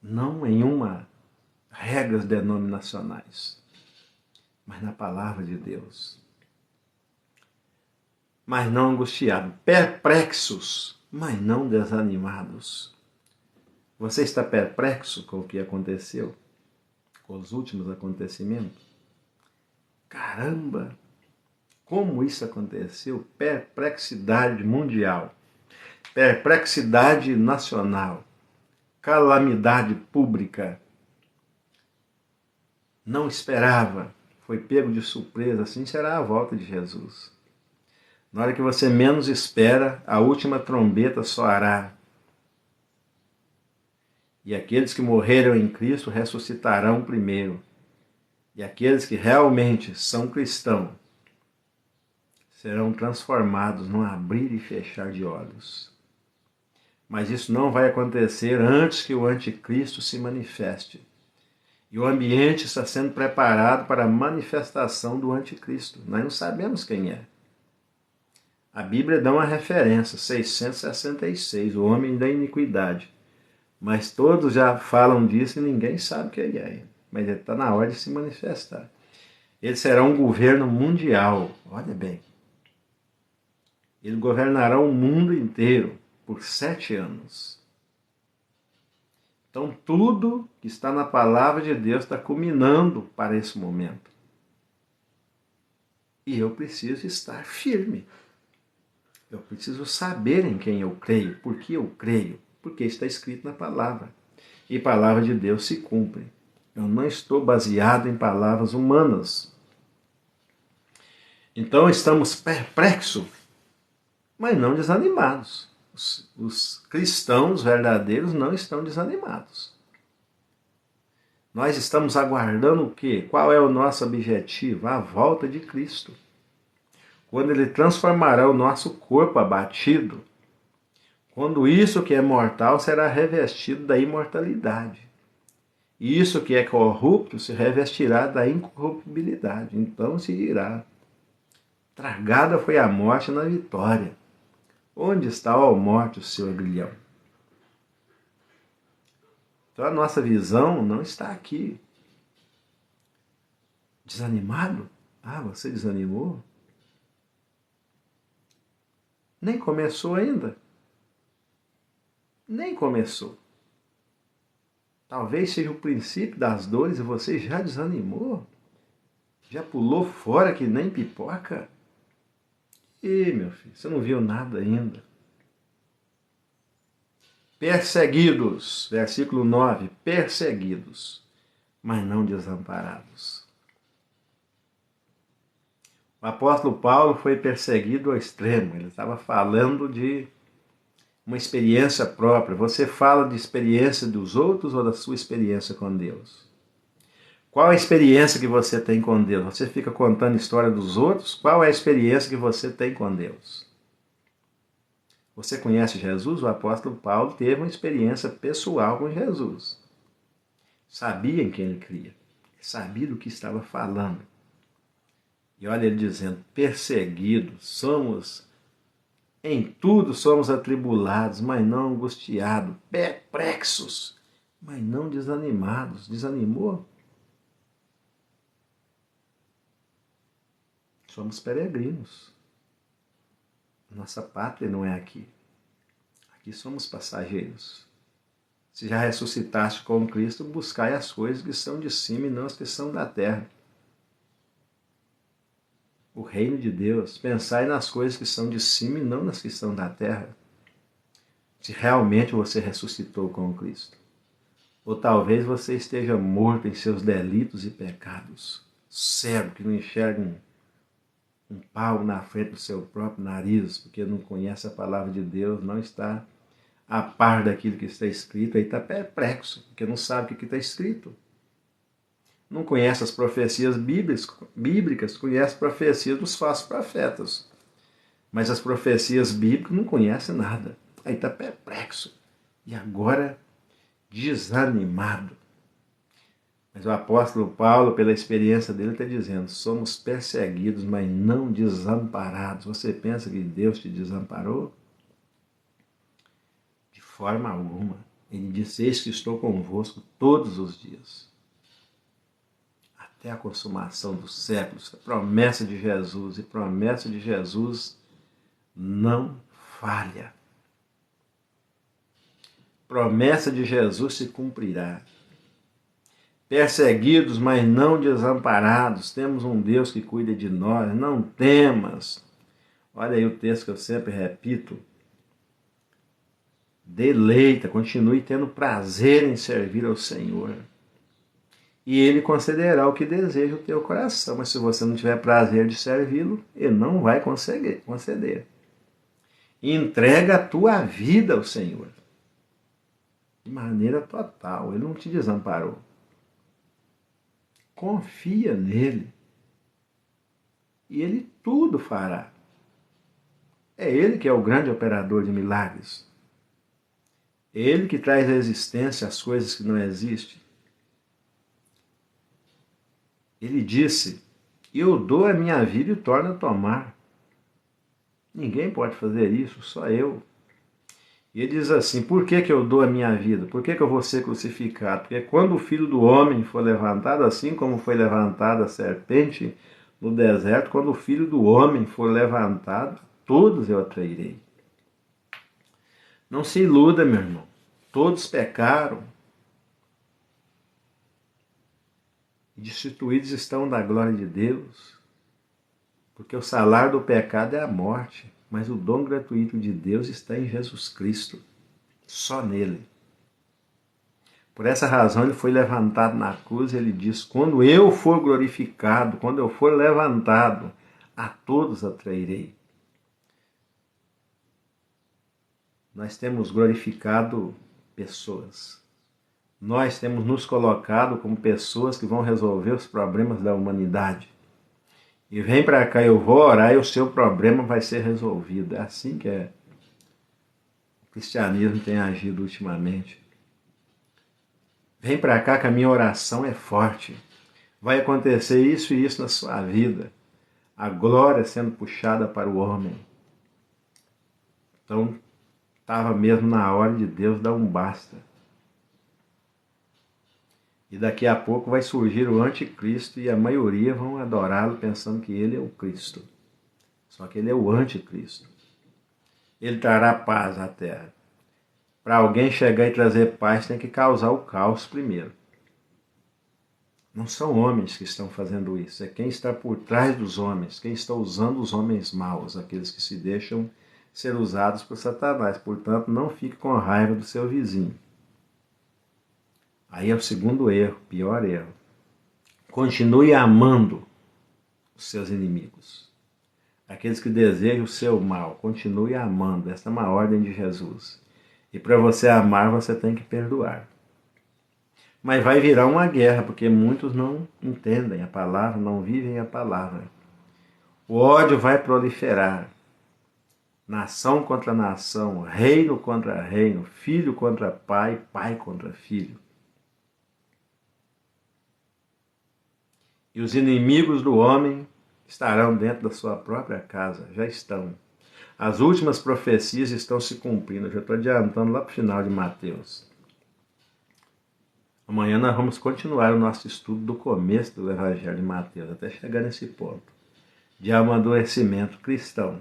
Não em regras denominacionais, mas na palavra de Deus. Mas não angustiados, perplexos, mas não desanimados. Você está perplexo com o que aconteceu? Com os últimos acontecimentos? Caramba! Como isso aconteceu? Perplexidade mundial, perplexidade nacional, calamidade pública. Não esperava, foi pego de surpresa. Assim será a volta de Jesus. Na hora que você menos espera, a última trombeta soará. E aqueles que morreram em Cristo ressuscitarão primeiro. E aqueles que realmente são cristãos serão transformados num abrir e fechar de olhos. Mas isso não vai acontecer antes que o anticristo se manifeste. E o ambiente está sendo preparado para a manifestação do anticristo. Nós não sabemos quem é. A Bíblia dá uma referência, 666, o homem da iniquidade. Mas todos já falam disso e ninguém sabe quem é. Mas ele está na hora de se manifestar. Ele será um governo mundial. Olha bem. Ele governará o mundo inteiro por 7 anos. Então tudo que está na palavra de Deus está culminando para esse momento. E eu preciso estar firme. Eu preciso saber em quem eu creio. Por que eu creio? Porque está escrito na palavra. E a palavra de Deus se cumpre. Eu não estou baseado em palavras humanas. Então estamos perplexos, mas não desanimados. Os cristãos verdadeiros não estão desanimados. Nós estamos aguardando o quê? Qual é o nosso objetivo? A volta de Cristo. Quando Ele transformará o nosso corpo abatido, quando isso que é mortal será revestido da imortalidade. E isso que é corrupto se revestirá da incorruptibilidade. Então se dirá: tragada foi a morte na vitória. Onde está, ó morte, o seu aguilhão? Então a nossa visão não está aqui. Desanimado? Ah, você desanimou? Nem começou ainda. Nem começou. Talvez seja o princípio das dores e você já desanimou. Já pulou fora que nem pipoca. Ih, meu filho, você não viu nada ainda. Perseguidos, versículo 9, perseguidos, mas não desamparados. O apóstolo Paulo foi perseguido ao extremo. Ele estava falando de uma experiência própria. Você fala de experiência dos outros ou da sua experiência com Deus? Qual a experiência que você tem com Deus? Você fica contando a história dos outros? Qual é a experiência que você tem com Deus? Você conhece Jesus? O apóstolo Paulo teve uma experiência pessoal com Jesus. Sabia em quem ele cria. Sabia do que estava falando. E olha ele dizendo: perseguidos, em tudo somos atribulados, mas não angustiados, perplexos, mas não desanimados. Desanimou? Somos peregrinos. Nossa pátria não é aqui. Aqui somos passageiros. Se já ressuscitaste com Cristo, buscai as coisas que são de cima e não as que são da terra. O reino de Deus, pensai nas coisas que são de cima e não nas que são da terra. Se realmente você ressuscitou com Cristo. Ou talvez você esteja morto em seus delitos e pecados, cego que não enxerga um pau na frente do seu próprio nariz, porque não conhece a palavra de Deus, não está a par daquilo que está escrito, aí está perplexo, porque não sabe o que está escrito. Não conhece as profecias bíblicas, conhece as profecias dos falsos profetas. Mas as profecias bíblicas não conhece nada. Aí está perplexo. E agora desanimado. Mas o apóstolo Paulo, pela experiência dele, está dizendo: somos perseguidos, mas não desamparados. Você pensa que Deus te desamparou? De forma alguma. Ele disse: eis que estou convosco todos os dias, até a consumação dos séculos. A promessa de Jesus, e promessa de Jesus não falha. Promessa de Jesus se cumprirá. Perseguidos, mas não desamparados. Temos um Deus que cuida de nós. Não temas. Olha aí o texto que eu sempre repito. Deleita, continue tendo prazer em servir ao Senhor. E Ele concederá o que deseja o teu coração. Mas se você não tiver prazer de servi-lo, Ele não vai conceder. Entrega a tua vida ao Senhor. De maneira total. Ele não te desamparou. Confia nele. E Ele tudo fará. É Ele que é o grande operador de milagres. É Ele que traz à existência as coisas que não existem. Ele disse: eu dou a minha vida e torno a tomar. Ninguém pode fazer isso, só eu. E ele diz assim: por que eu dou a minha vida? Por que eu vou ser crucificado? Porque quando o Filho do Homem for levantado, assim como foi levantada a serpente no deserto, quando o Filho do Homem for levantado, todos eu atrairei. Não se iluda, meu irmão. Todos pecaram e destituídos estão da glória de Deus, porque o salário do pecado é a morte, mas o dom gratuito de Deus está em Jesus Cristo, só nele. Por essa razão ele foi levantado na cruz e ele diz: quando eu for glorificado, quando eu for levantado, a todos atrairei. Nós temos glorificado pessoas. Nós temos nos colocado como pessoas que vão resolver os problemas da humanidade. E vem para cá, eu vou orar e o seu problema vai ser resolvido. É assim que o cristianismo tem agido ultimamente. Vem para cá que a minha oração é forte. Vai acontecer isso e isso na sua vida. A glória sendo puxada para o homem. Então, estava mesmo na hora de Deus dar um basta. E daqui a pouco vai surgir o anticristo e a maioria vão adorá-lo pensando que ele é o Cristo. Só que ele é o anticristo. Ele trará paz à terra. Para alguém chegar e trazer paz tem que causar o caos primeiro. Não são homens que estão fazendo isso, é quem está por trás dos homens, quem está usando os homens maus, aqueles que se deixam ser usados por Satanás. Portanto, não fique com raiva do seu vizinho. Aí é o segundo erro, pior erro. Continue amando os seus inimigos. Aqueles que desejam o seu mal, continue amando. Essa é uma ordem de Jesus. E para você amar, você tem que perdoar. Mas vai virar uma guerra, porque muitos não entendem a palavra, não vivem a palavra. O ódio vai proliferar. Nação contra nação, reino contra reino, filho contra pai, pai contra filho. E os inimigos do homem estarão dentro da sua própria casa, já estão. As últimas profecias estão se cumprindo, eu já estou adiantando lá para o final de Mateus. Amanhã nós vamos continuar o nosso estudo do começo do Evangelho de Mateus, até chegar nesse ponto, de amadurecimento cristão,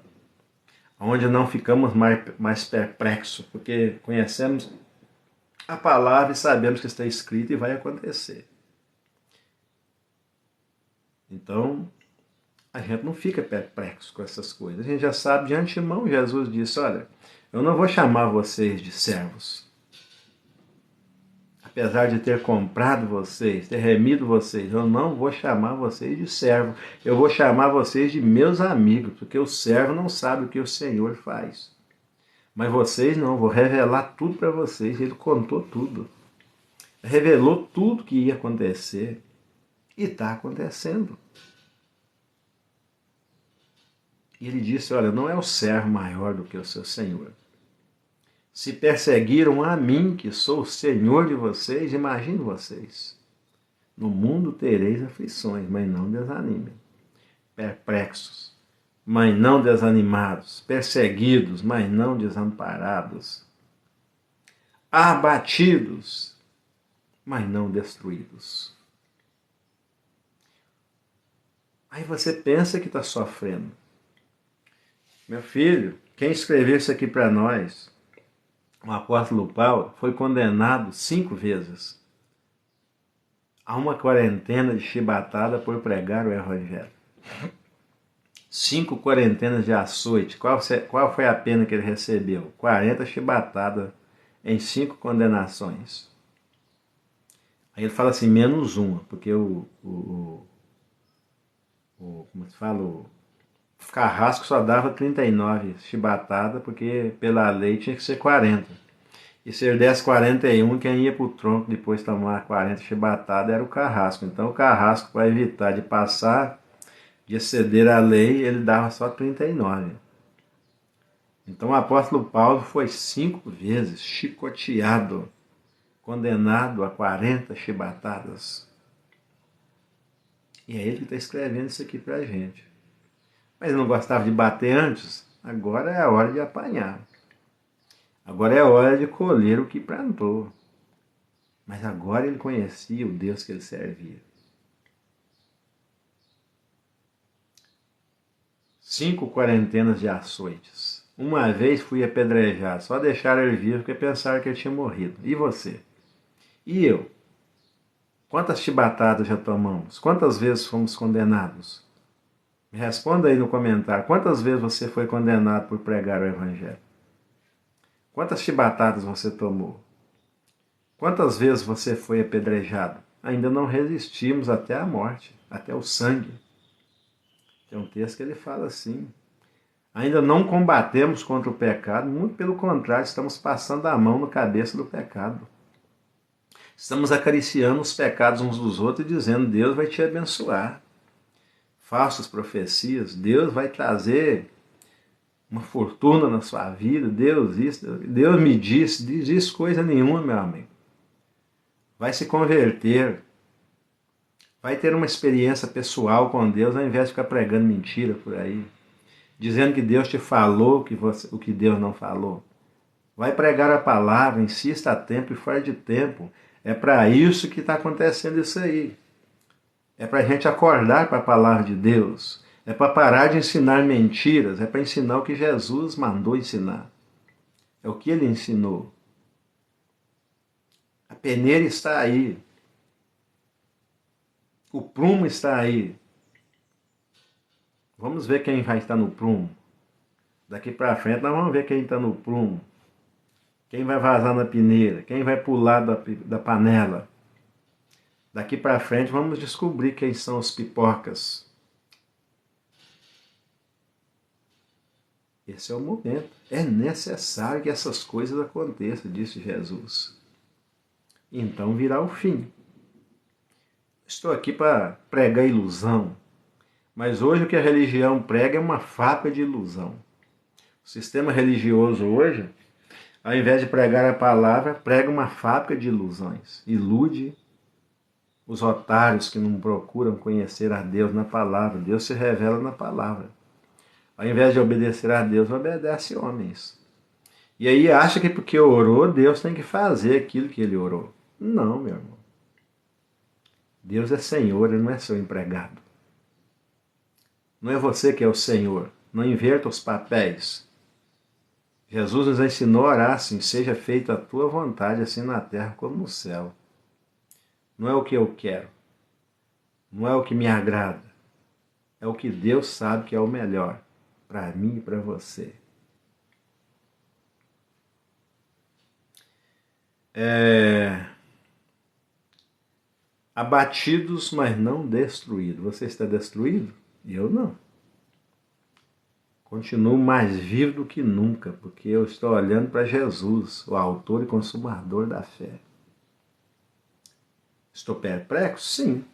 onde não ficamos mais perplexos, porque conhecemos a palavra e sabemos que está escrito e vai acontecer. Então, a gente não fica perplexo com essas coisas. A gente já sabe de antemão, Jesus disse: olha, eu não vou chamar vocês de servos. Apesar de ter comprado vocês, ter remido vocês, eu não vou chamar vocês de servo. Eu vou chamar vocês de meus amigos, porque o servo não sabe o que o Senhor faz. Mas vocês não, vou revelar tudo para vocês. Ele contou tudo. Revelou tudo que ia acontecer. E está acontecendo. E ele disse: olha, não é o servo maior do que o seu Senhor. Se perseguiram a mim, que sou o Senhor de vocês, imagine vocês. No mundo tereis aflições, mas não desanimem. Perplexos, mas não desanimados. Perseguidos, mas não desamparados. Abatidos, mas não destruídos. Aí você pensa que está sofrendo. Meu filho, quem escreveu isso aqui para nós, o apóstolo Paulo, foi condenado 5 vezes a uma quarentena de chibatada por pregar o Evangelho. 5 quarentenas de açoite. Qual foi a pena que ele recebeu? 40 chibatadas em 5 condenações. Aí ele fala assim, menos uma, porque como se fala, o carrasco só dava 39 chibatadas, porque pela lei tinha que ser 40. E se ele desse 41, quem ia para o tronco depois tomar 40 chibatadas era o carrasco. Então o carrasco, para evitar de passar, de exceder a lei, ele dava só 39. Então o apóstolo Paulo foi 5 vezes chicoteado, condenado a 40 chibatadas. E é ele que está escrevendo isso aqui para a gente. Mas ele não gostava de bater antes? Agora é a hora de apanhar. Agora é a hora de colher o que plantou. Mas agora ele conhecia o Deus que ele servia. 5 quarentenas de açoites. Uma vez fui apedrejado, só deixaram ele vivo porque pensaram que ele tinha morrido. E você? E eu? Quantas chibatadas já tomamos? Quantas vezes fomos condenados? Me responda aí no comentário. Quantas vezes você foi condenado por pregar o Evangelho? Quantas chibatadas você tomou? Quantas vezes você foi apedrejado? Ainda não resistimos até a morte, até o sangue. Tem um texto que ele fala assim. Ainda não combatemos contra o pecado, muito pelo contrário, estamos passando a mão na cabeça do pecado. Estamos acariciando os pecados uns dos outros e dizendo, Deus vai te abençoar. Falsas profecias, Deus vai trazer uma fortuna na sua vida, Deus me disse, diz isso coisa nenhuma, meu amigo. Vai se converter, vai ter uma experiência pessoal com Deus, ao invés de ficar pregando mentira por aí, dizendo que Deus te falou o que Deus não falou. Vai pregar a palavra, insista a tempo e fora de tempo. É para isso que está acontecendo isso aí. É para a gente acordar para a palavra de Deus. É para parar de ensinar mentiras. É para ensinar o que Jesus mandou ensinar. É o que ele ensinou. A peneira está aí. O prumo está aí. Vamos ver quem vai estar no prumo. Daqui para frente nós vamos ver quem está no prumo. Quem vai vazar na peneira. Quem vai pular da panela. Daqui para frente vamos descobrir quem são os pipocas. Esse é o momento. É necessário que essas coisas aconteçam, disse Jesus. Então virá o fim. Estou aqui para pregar ilusão. Mas hoje o que a religião prega é uma fábrica de ilusão. O sistema religioso hoje, ao invés de pregar a palavra, prega uma fábrica de ilusões. Ilude os otários que não procuram conhecer a Deus na palavra. Deus se revela na palavra. Ao invés de obedecer a Deus, obedece homens. E aí acha que porque orou, Deus tem que fazer aquilo que ele orou. Não, meu irmão. Deus é Senhor, ele não é seu empregado. Não é você que é o Senhor. Não inverta os papéis. Jesus nos ensinou a orar assim, seja feita a tua vontade, assim na terra como no céu. Não é o que eu quero. Não é o que me agrada. É o que Deus sabe que é o melhor para mim e para você. Abatidos, mas não destruídos. Você está destruído? Eu não. Continuo mais vivo do que nunca, porque eu estou olhando para Jesus, o autor e consumador da fé. Estou perplexo? Sim.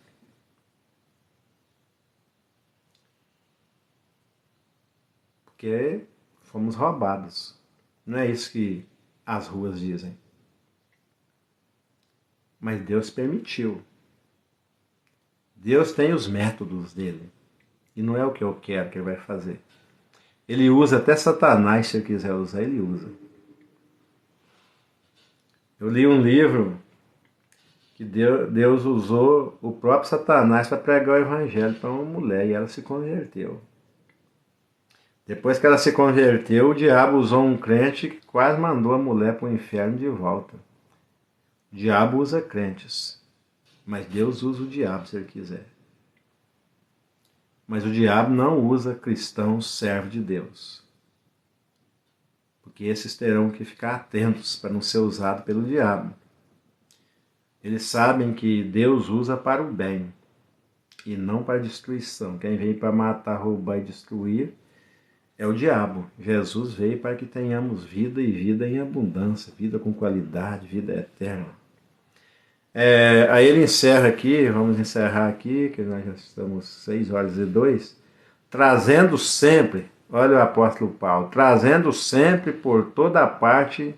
Porque fomos roubados. Não é isso que as ruas dizem. Mas Deus permitiu. Deus tem os métodos dele. E não é o que eu quero que ele vai fazer. Ele usa até Satanás, se ele quiser usar, ele usa. Eu li um livro que Deus usou o próprio Satanás para pregar o evangelho para uma mulher e ela se converteu. Depois que ela se converteu, o diabo usou um crente que quase mandou a mulher para o inferno de volta. O diabo usa crentes, mas Deus usa o diabo se ele quiser. Mas o diabo não usa cristãos servos de Deus. Porque esses terão que ficar atentos para não ser usados pelo diabo. Eles sabem que Deus usa para o bem e não para a destruição. Quem vem para matar, roubar e destruir é o diabo. Jesus veio para que tenhamos vida e vida em abundância, vida com qualidade, vida eterna. Aí ele encerra aqui, vamos encerrar aqui, que nós já estamos 6h02, trazendo sempre, olha o apóstolo Paulo, trazendo sempre por toda parte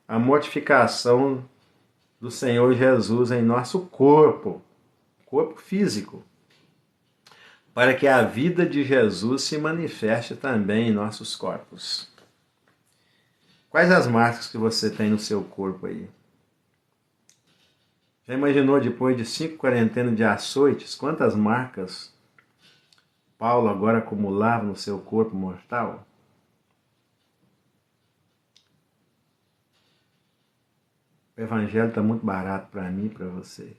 a mortificação do Senhor Jesus em nosso corpo físico. para que a vida de Jesus se manifeste também em nossos corpos. Quais as marcas que você tem no seu corpo aí? Já imaginou, depois de 5 quarentenas de açoites, quantas marcas Paulo agora acumulava no seu corpo mortal? O evangelho está muito barato para mim e para você.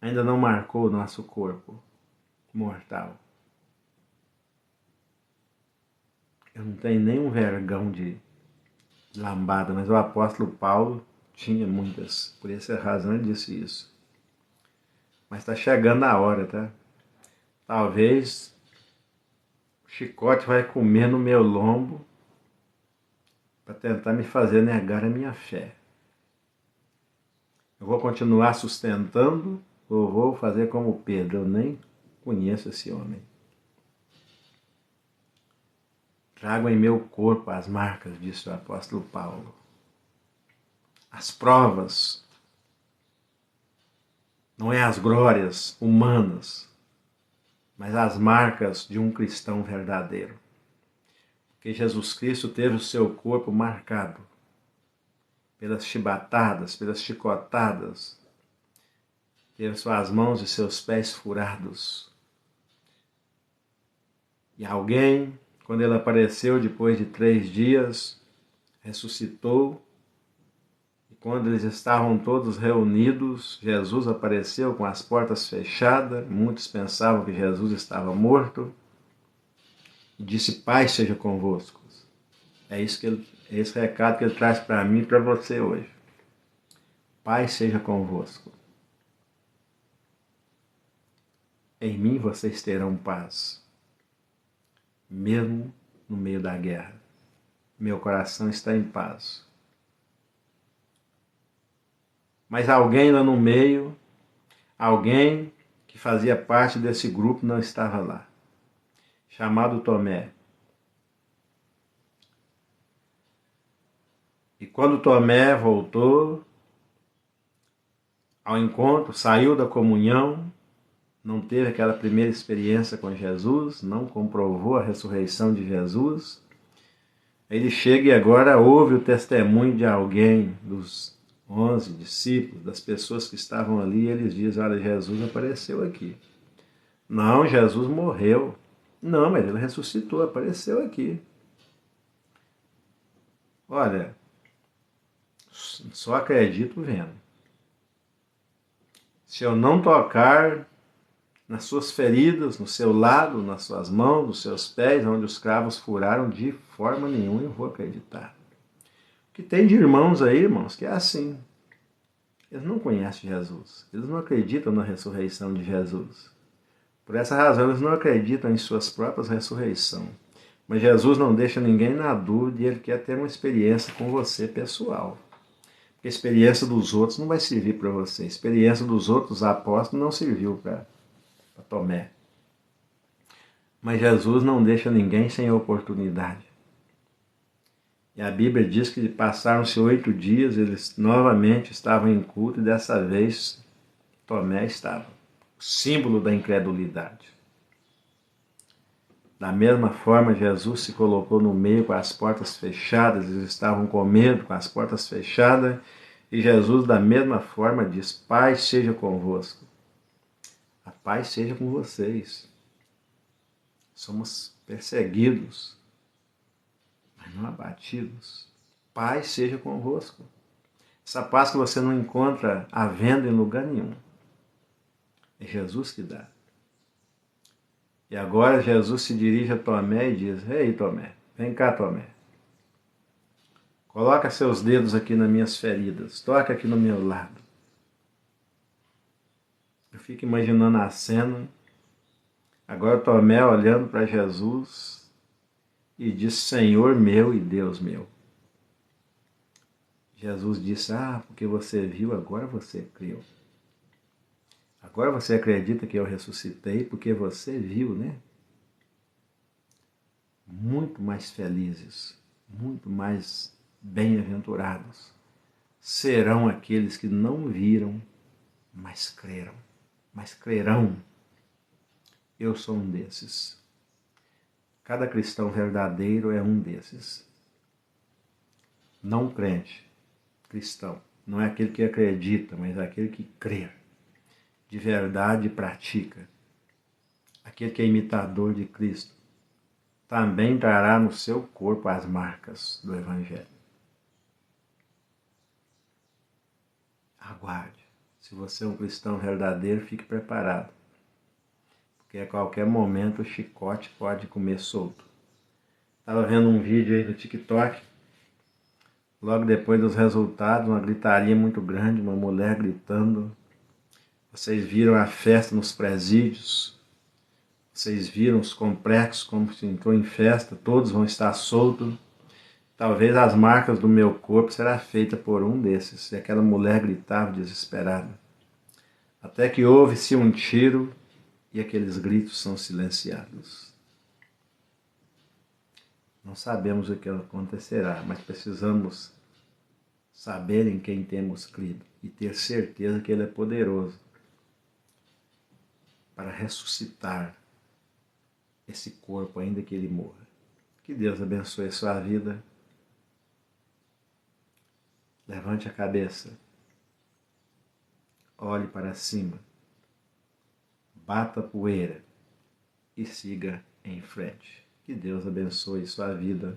Ainda não marcou o nosso corpo mortal. Eu não tenho nenhum vergão de lambada, mas o apóstolo Paulo tinha muitas. Por essa razão ele disse isso. Mas está chegando a hora, tá? Talvez o chicote vai comer no meu lombo para tentar me fazer negar a minha fé. Eu vou continuar sustentando ou vou fazer como Pedro? Eu nem conheço esse homem. Trago em meu corpo as marcas, disse o apóstolo Paulo. As provas, não é as glórias humanas, mas as marcas de um cristão verdadeiro. Porque Jesus Cristo teve o seu corpo marcado pelas chibatadas, pelas chicotadas, teve suas mãos e seus pés furados. E alguém, quando ele apareceu depois de 3 dias, ressuscitou. E quando eles estavam todos reunidos, Jesus apareceu com as portas fechadas. Muitos pensavam que Jesus estava morto. E disse: Pai seja convosco. É esse recado que ele traz para mim e para você hoje. Pai seja convosco. Em mim vocês terão paz, mesmo no meio da guerra. Meu coração está em paz. Mas alguém lá no meio, alguém que fazia parte desse grupo não estava lá, chamado Tomé. E quando Tomé voltou ao encontro, saiu da comunhão, não teve aquela primeira experiência com Jesus, não comprovou a ressurreição de Jesus, ele chega e agora ouve o testemunho de alguém, dos 11 discípulos, das pessoas que estavam ali, e eles dizem: olha, Jesus apareceu aqui. Não, Jesus morreu. Não, mas ele ressuscitou, apareceu aqui. Olha, só acredito vendo. Se eu não tocar nas suas feridas, no seu lado, nas suas mãos, nos seus pés, onde os cravos furaram, de forma nenhuma eu vou acreditar. O que tem de irmãos aí, irmãos, que é assim. Eles não conhecem Jesus. Eles não acreditam na ressurreição de Jesus. Por essa razão, eles não acreditam em suas próprias ressurreições. Mas Jesus não deixa ninguém na dúvida e ele quer ter uma experiência com você pessoal. Porque a experiência dos outros não vai servir para você. A experiência dos outros apóstolos não serviu para Tomé. Mas Jesus não deixa ninguém sem oportunidade. E a Bíblia diz que passaram-se 8 dias, eles novamente estavam em culto e dessa vez Tomé estava. O símbolo da incredulidade. Da mesma forma, Jesus se colocou no meio com as portas fechadas, eles estavam com medo com as portas fechadas, e Jesus da mesma forma diz: Pai seja convosco. A paz seja com vocês. Somos perseguidos, mas não abatidos. Paz seja convosco. Essa paz que você não encontra à venda em lugar nenhum. É Jesus que dá. E agora Jesus se dirige a Tomé e diz: Ei, Tomé, vem cá, Tomé. Coloca seus dedos aqui nas minhas feridas. Toca aqui no meu lado. Eu fico imaginando a cena. Agora Tomé olhando para Jesus e diz: Senhor meu e Deus meu. Jesus disse: porque você viu, agora você creu. Agora você acredita que eu ressuscitei porque você viu, né? Muito mais felizes, muito mais bem-aventurados serão aqueles que não viram, mas creram. Mas crerão. eu sou um desses. Cada cristão verdadeiro é um desses. Não crente, cristão. Não é aquele que acredita, mas é aquele que crê. De verdade pratica. Aquele que é imitador de Cristo. Também trará no seu corpo as marcas do Evangelho. Aguarde. Se você é um cristão verdadeiro, fique preparado. Porque a qualquer momento o chicote pode comer solto. Estava vendo um vídeo aí no TikTok. Logo depois dos resultados, uma gritaria muito grande, uma mulher gritando. Vocês viram a festa nos presídios. Vocês viram os complexos como se entrou em festa. Todos vão estar soltos. Talvez as marcas do meu corpo será feita por um desses. E aquela mulher gritava desesperada. Até que houve-se um tiro e aqueles gritos são silenciados. Não sabemos o que acontecerá, mas precisamos saber em quem temos crido e ter certeza que Ele é poderoso para ressuscitar esse corpo, ainda que ele morra. Que Deus abençoe a sua vida. Levante a cabeça. Olhe para cima. Bata a poeira e siga em frente. Que Deus abençoe sua vida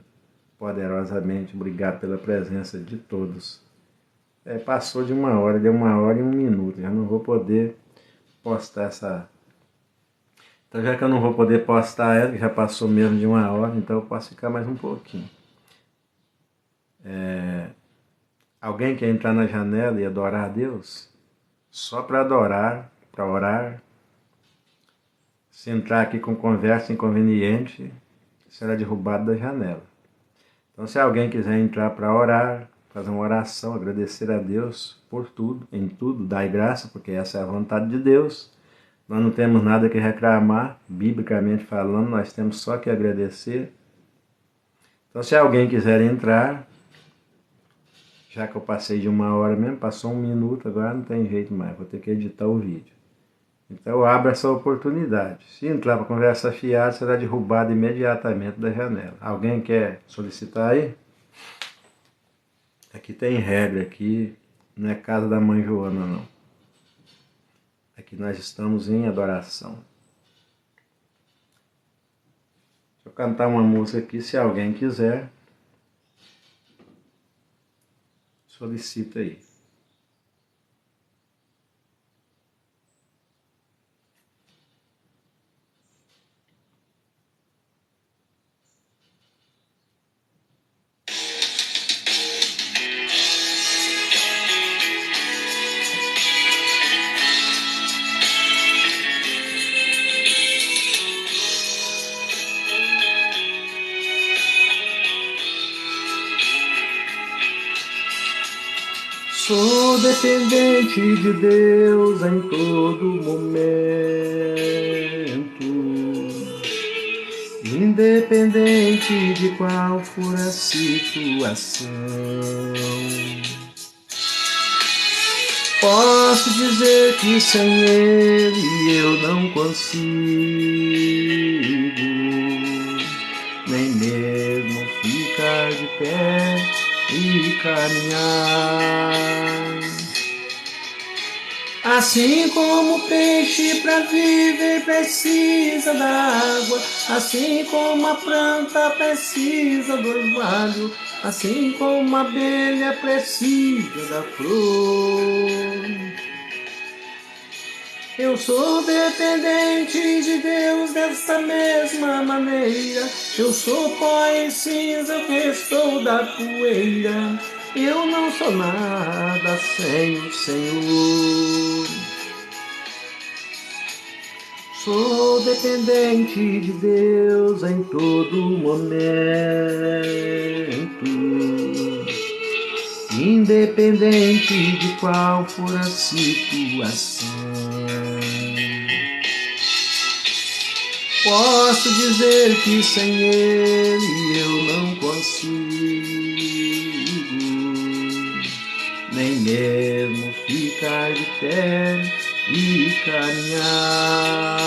poderosamente. Obrigado pela presença de todos. Passou de 1 hora, deu 1 hora e 1 minuto. Já não vou poder postar essa... Então, já que eu não vou poder postar ela, que já passou mesmo de 1 hora, então eu posso ficar mais um pouquinho. Alguém quer entrar na janela e adorar a Deus? Só para adorar, para orar. Se entrar aqui com conversa inconveniente, será derrubado da janela. Então, se alguém quiser entrar para orar, fazer uma oração, agradecer a Deus por tudo, em tudo, dai graça, porque essa é a vontade de Deus. Nós não temos nada que reclamar, biblicamente falando, nós temos só que agradecer. Então, se alguém quiser entrar, já que eu passei de 1 hora mesmo, passou 1 minuto, agora não tem jeito mais, vou ter que editar o vídeo. Então eu abro essa oportunidade. Se entrar para conversa fiada, será derrubado imediatamente da janela. Alguém quer solicitar aí? Aqui tem regra, aqui não é casa da mãe Joana, não. Aqui nós estamos em adoração. Deixa eu cantar uma música aqui, se alguém quiser, solicita aí. Sou dependente de Deus em todo momento, independente de qual for a situação. Posso dizer que sem Ele eu não consigo, nem mesmo ficar de pé e caminhar. Assim como o peixe para viver precisa da água, assim como a planta precisa do orvalho, assim como a abelha precisa da flor. Eu sou dependente de Deus dessa mesma maneira. Eu sou pó e cinza, que estou da poeira. Eu não sou nada sem o Senhor. Sou dependente de Deus em todo momento, independente de qual for a situação. Posso dizer que sem Ele eu não consigo, nem mesmo ficar de pé e caminhar.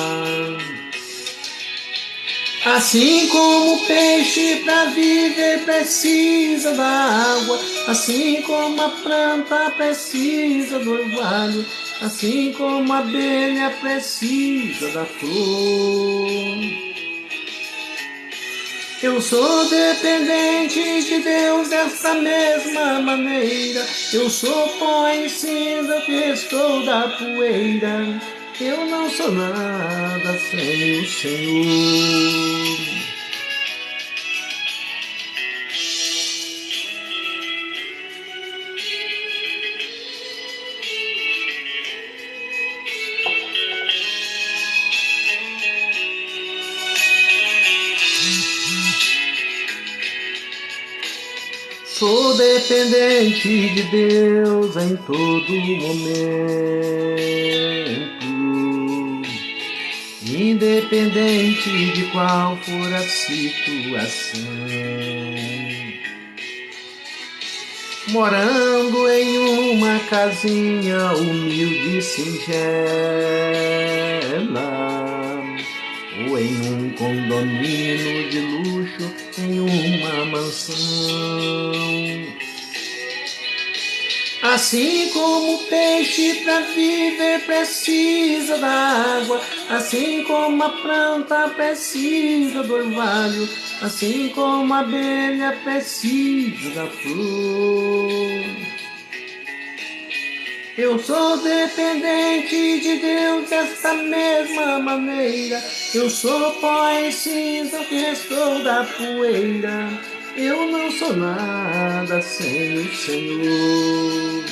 Assim como o peixe para viver precisa da água, assim como a planta precisa do orvalho, assim como a abelha precisa da flor. Eu sou dependente de Deus dessa mesma maneira. Eu sou pó e cinza que estou da poeira. Eu não sou nada sem o Senhor. Sou dependente de Deus em todo momento, independente de qual for a situação. Morando em uma casinha humilde e singela, ou em um condomínio de luxo, em uma mansão. Assim como o peixe para viver precisa da água, assim como a planta precisa do orvalho, assim como a abelha precisa da flor. Eu sou dependente de Deus dessa mesma maneira. Eu sou pó e cinza que restou da poeira. Eu não sou nada sem o Senhor.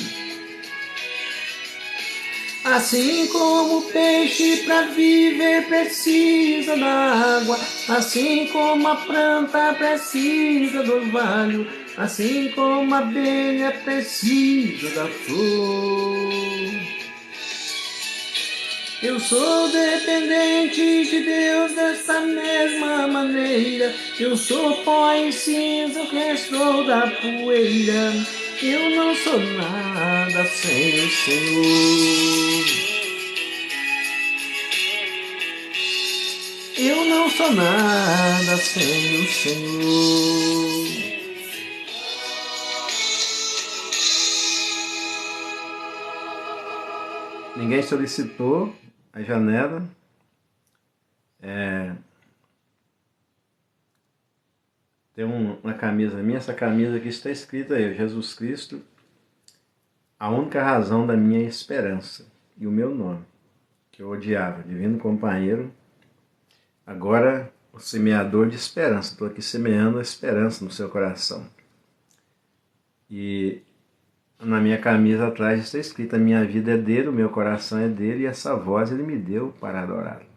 Assim como o peixe para viver precisa da água, assim como a planta precisa do orvalho, assim como a abelha precisa da flor. Eu sou dependente de Deus dessa mesma maneira. Eu sou pó e cinza que restou da poeira. Eu não sou nada sem o Senhor. Eu não sou nada sem o Senhor. Ninguém solicitou a janela. Tem uma camisa minha, essa camisa aqui está escrita aí, Jesus Cristo, a única razão da minha esperança, e o meu nome, que eu odiava, divino companheiro, agora o semeador de esperança. Estou aqui semeando a esperança no seu coração. E na minha camisa atrás está escrito: a minha vida é dele, o meu coração é dele, e essa voz ele me deu para adorá-lo.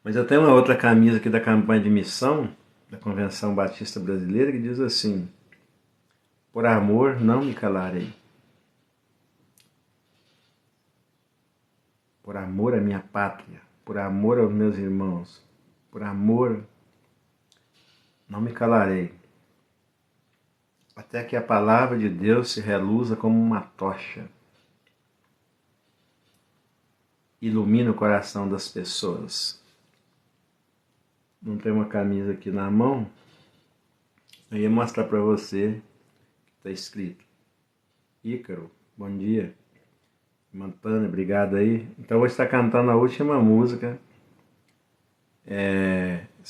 Mas eu tenho uma outra camisa aqui da campanha de missão da Convenção Batista Brasileira que diz assim: por amor não me calarei. Por amor à minha pátria, por amor aos meus irmãos, por amor não me calarei, até que a palavra de Deus se reluza como uma tocha, ilumina o coração das pessoas. Não tem uma camisa aqui na mão, eu ia mostrar para você que está escrito: Ícaro, bom dia. Mantana, obrigado aí. Então eu vou estar cantando a última música.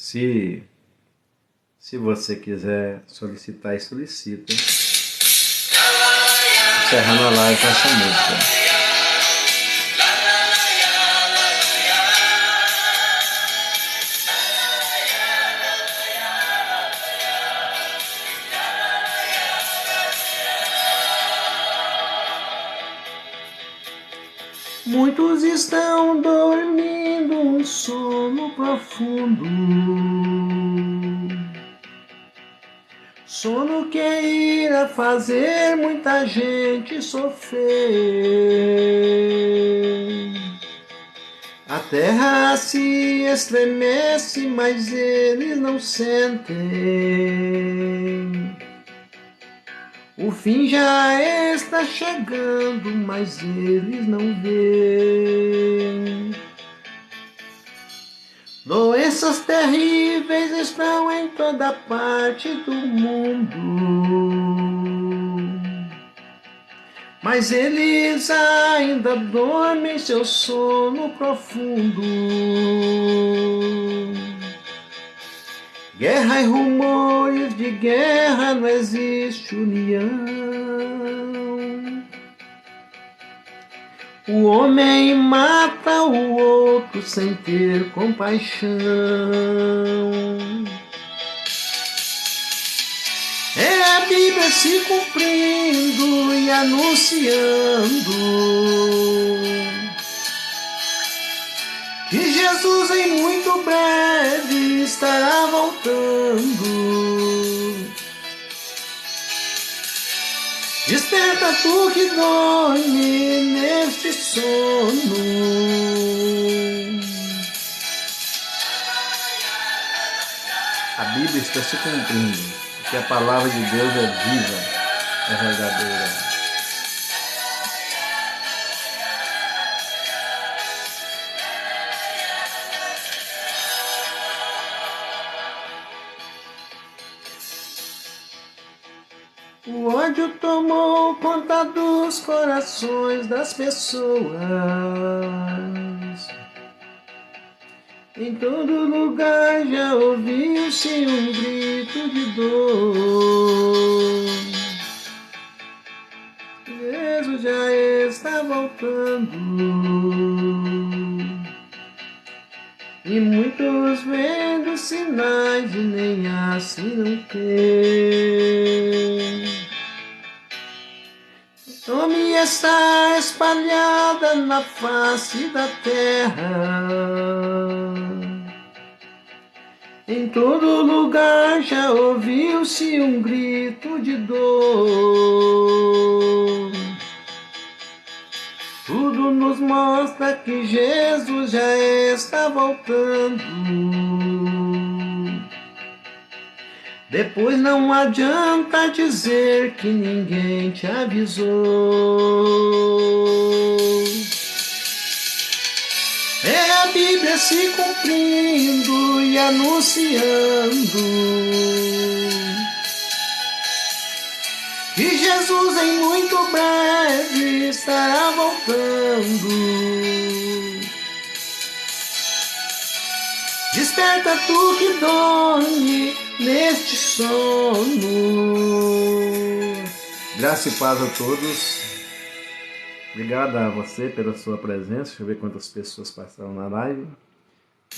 Se você quiser solicitar, solicita. Encerrando a live com essa música. Muitos estão dormindo um sono profundo, sono que irá fazer muita gente sofrer. A terra se estremece, mas eles não sentem. O fim já está chegando, mas eles não veem. Doenças terríveis estão em toda parte do mundo, mas eles ainda dormem seu sono profundo. Guerra e rumores de guerra, não existe união. O homem mata o outro sem ter compaixão. É a Bíblia se cumprindo e anunciando que Jesus em muito breve estará voltando. Desperta tu que dorme neste sono. A Bíblia está se cumprindo, porque a palavra de Deus é viva, é verdadeira. O ódio tomou conta dos corações das pessoas. Em todo lugar já ouviu-se um grito de dor. Jesus já está voltando. E muitos vendo sinais e nem assim não tem. Fome está espalhada na face da terra. Em todo lugar já ouviu-se um grito de dor. Tudo nos mostra que Jesus já está voltando. Depois não adianta dizer que ninguém te avisou. É a Bíblia se cumprindo e anunciando que Jesus em muito breve estará voltando. Desperta tu que dorme neste sono. Graça e paz a todos. Obrigado a você pela sua presença. Deixa eu ver quantas pessoas passaram na live.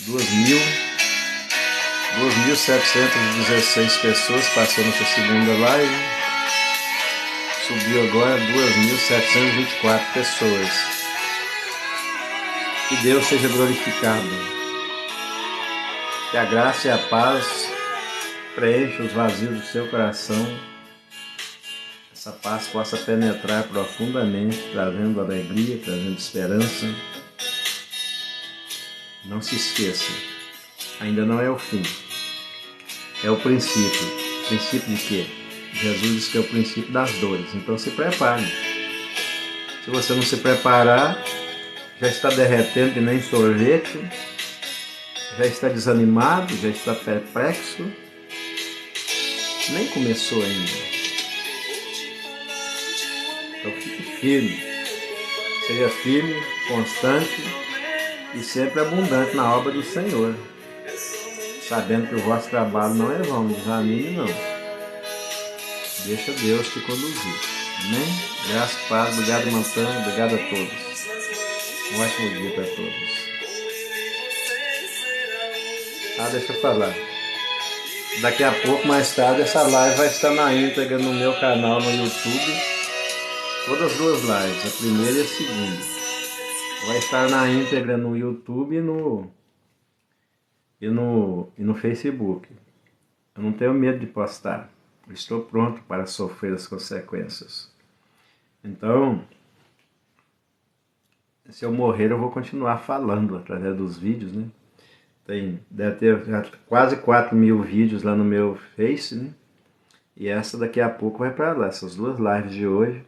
2.716 pessoas passou nessa segunda live. Subiu agora 2.724 pessoas. Que Deus seja glorificado. Que a graça e a paz preencha os vazios do seu coração. Essa paz possa penetrar profundamente, trazendo alegria, trazendo esperança. Não se esqueça, ainda não é o fim. É o princípio. Princípio de quê? Jesus diz que é o princípio das dores. Então se prepare. Se você não se preparar, já está derretendo que nem sorvete, já está desanimado, já está perplexo, nem começou ainda. Então fique firme, seja firme, constante e sempre abundante na obra do Senhor, sabendo que o vosso trabalho não é vão, desanime não. Deixa Deus te conduzir. Amém? Graças e paz, obrigado Mantão, obrigado a todos. Um ótimo dia para todos. Deixa eu falar. Daqui a pouco, mais tarde, essa live vai estar na íntegra no meu canal no YouTube. Todas as duas lives, a primeira e a segunda. Vai estar na íntegra no YouTube e no Facebook. Eu não tenho medo de postar. Eu estou pronto para sofrer as consequências. Então, se eu morrer, eu vou continuar falando através dos vídeos, né? Deve ter já quase 4.000 vídeos lá no meu Face, né? E essa daqui a pouco vai para lá, essas duas lives de hoje.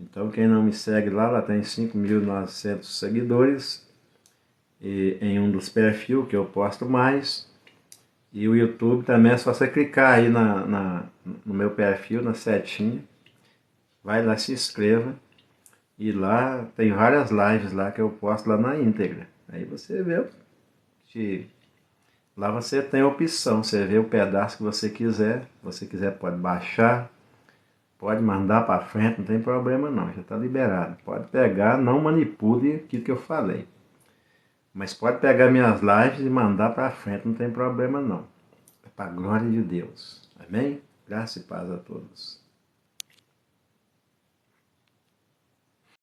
Então quem não me segue lá tem 5.900 seguidores. em um dos perfis que eu posto mais. E o YouTube também é só você clicar aí no meu perfil, na setinha. Vai lá, se inscreva. E lá tem várias lives lá que eu posto lá na íntegra. Aí você vê que lá você tem a opção, você vê o pedaço que você quiser. Se você quiser pode baixar, pode mandar para frente, não tem problema não, já está liberado. Pode pegar, não manipule aquilo que eu falei. Mas pode pegar minhas lives e mandar para frente, não tem problema não. É para a glória de Deus. Amém? Graça e paz a todos.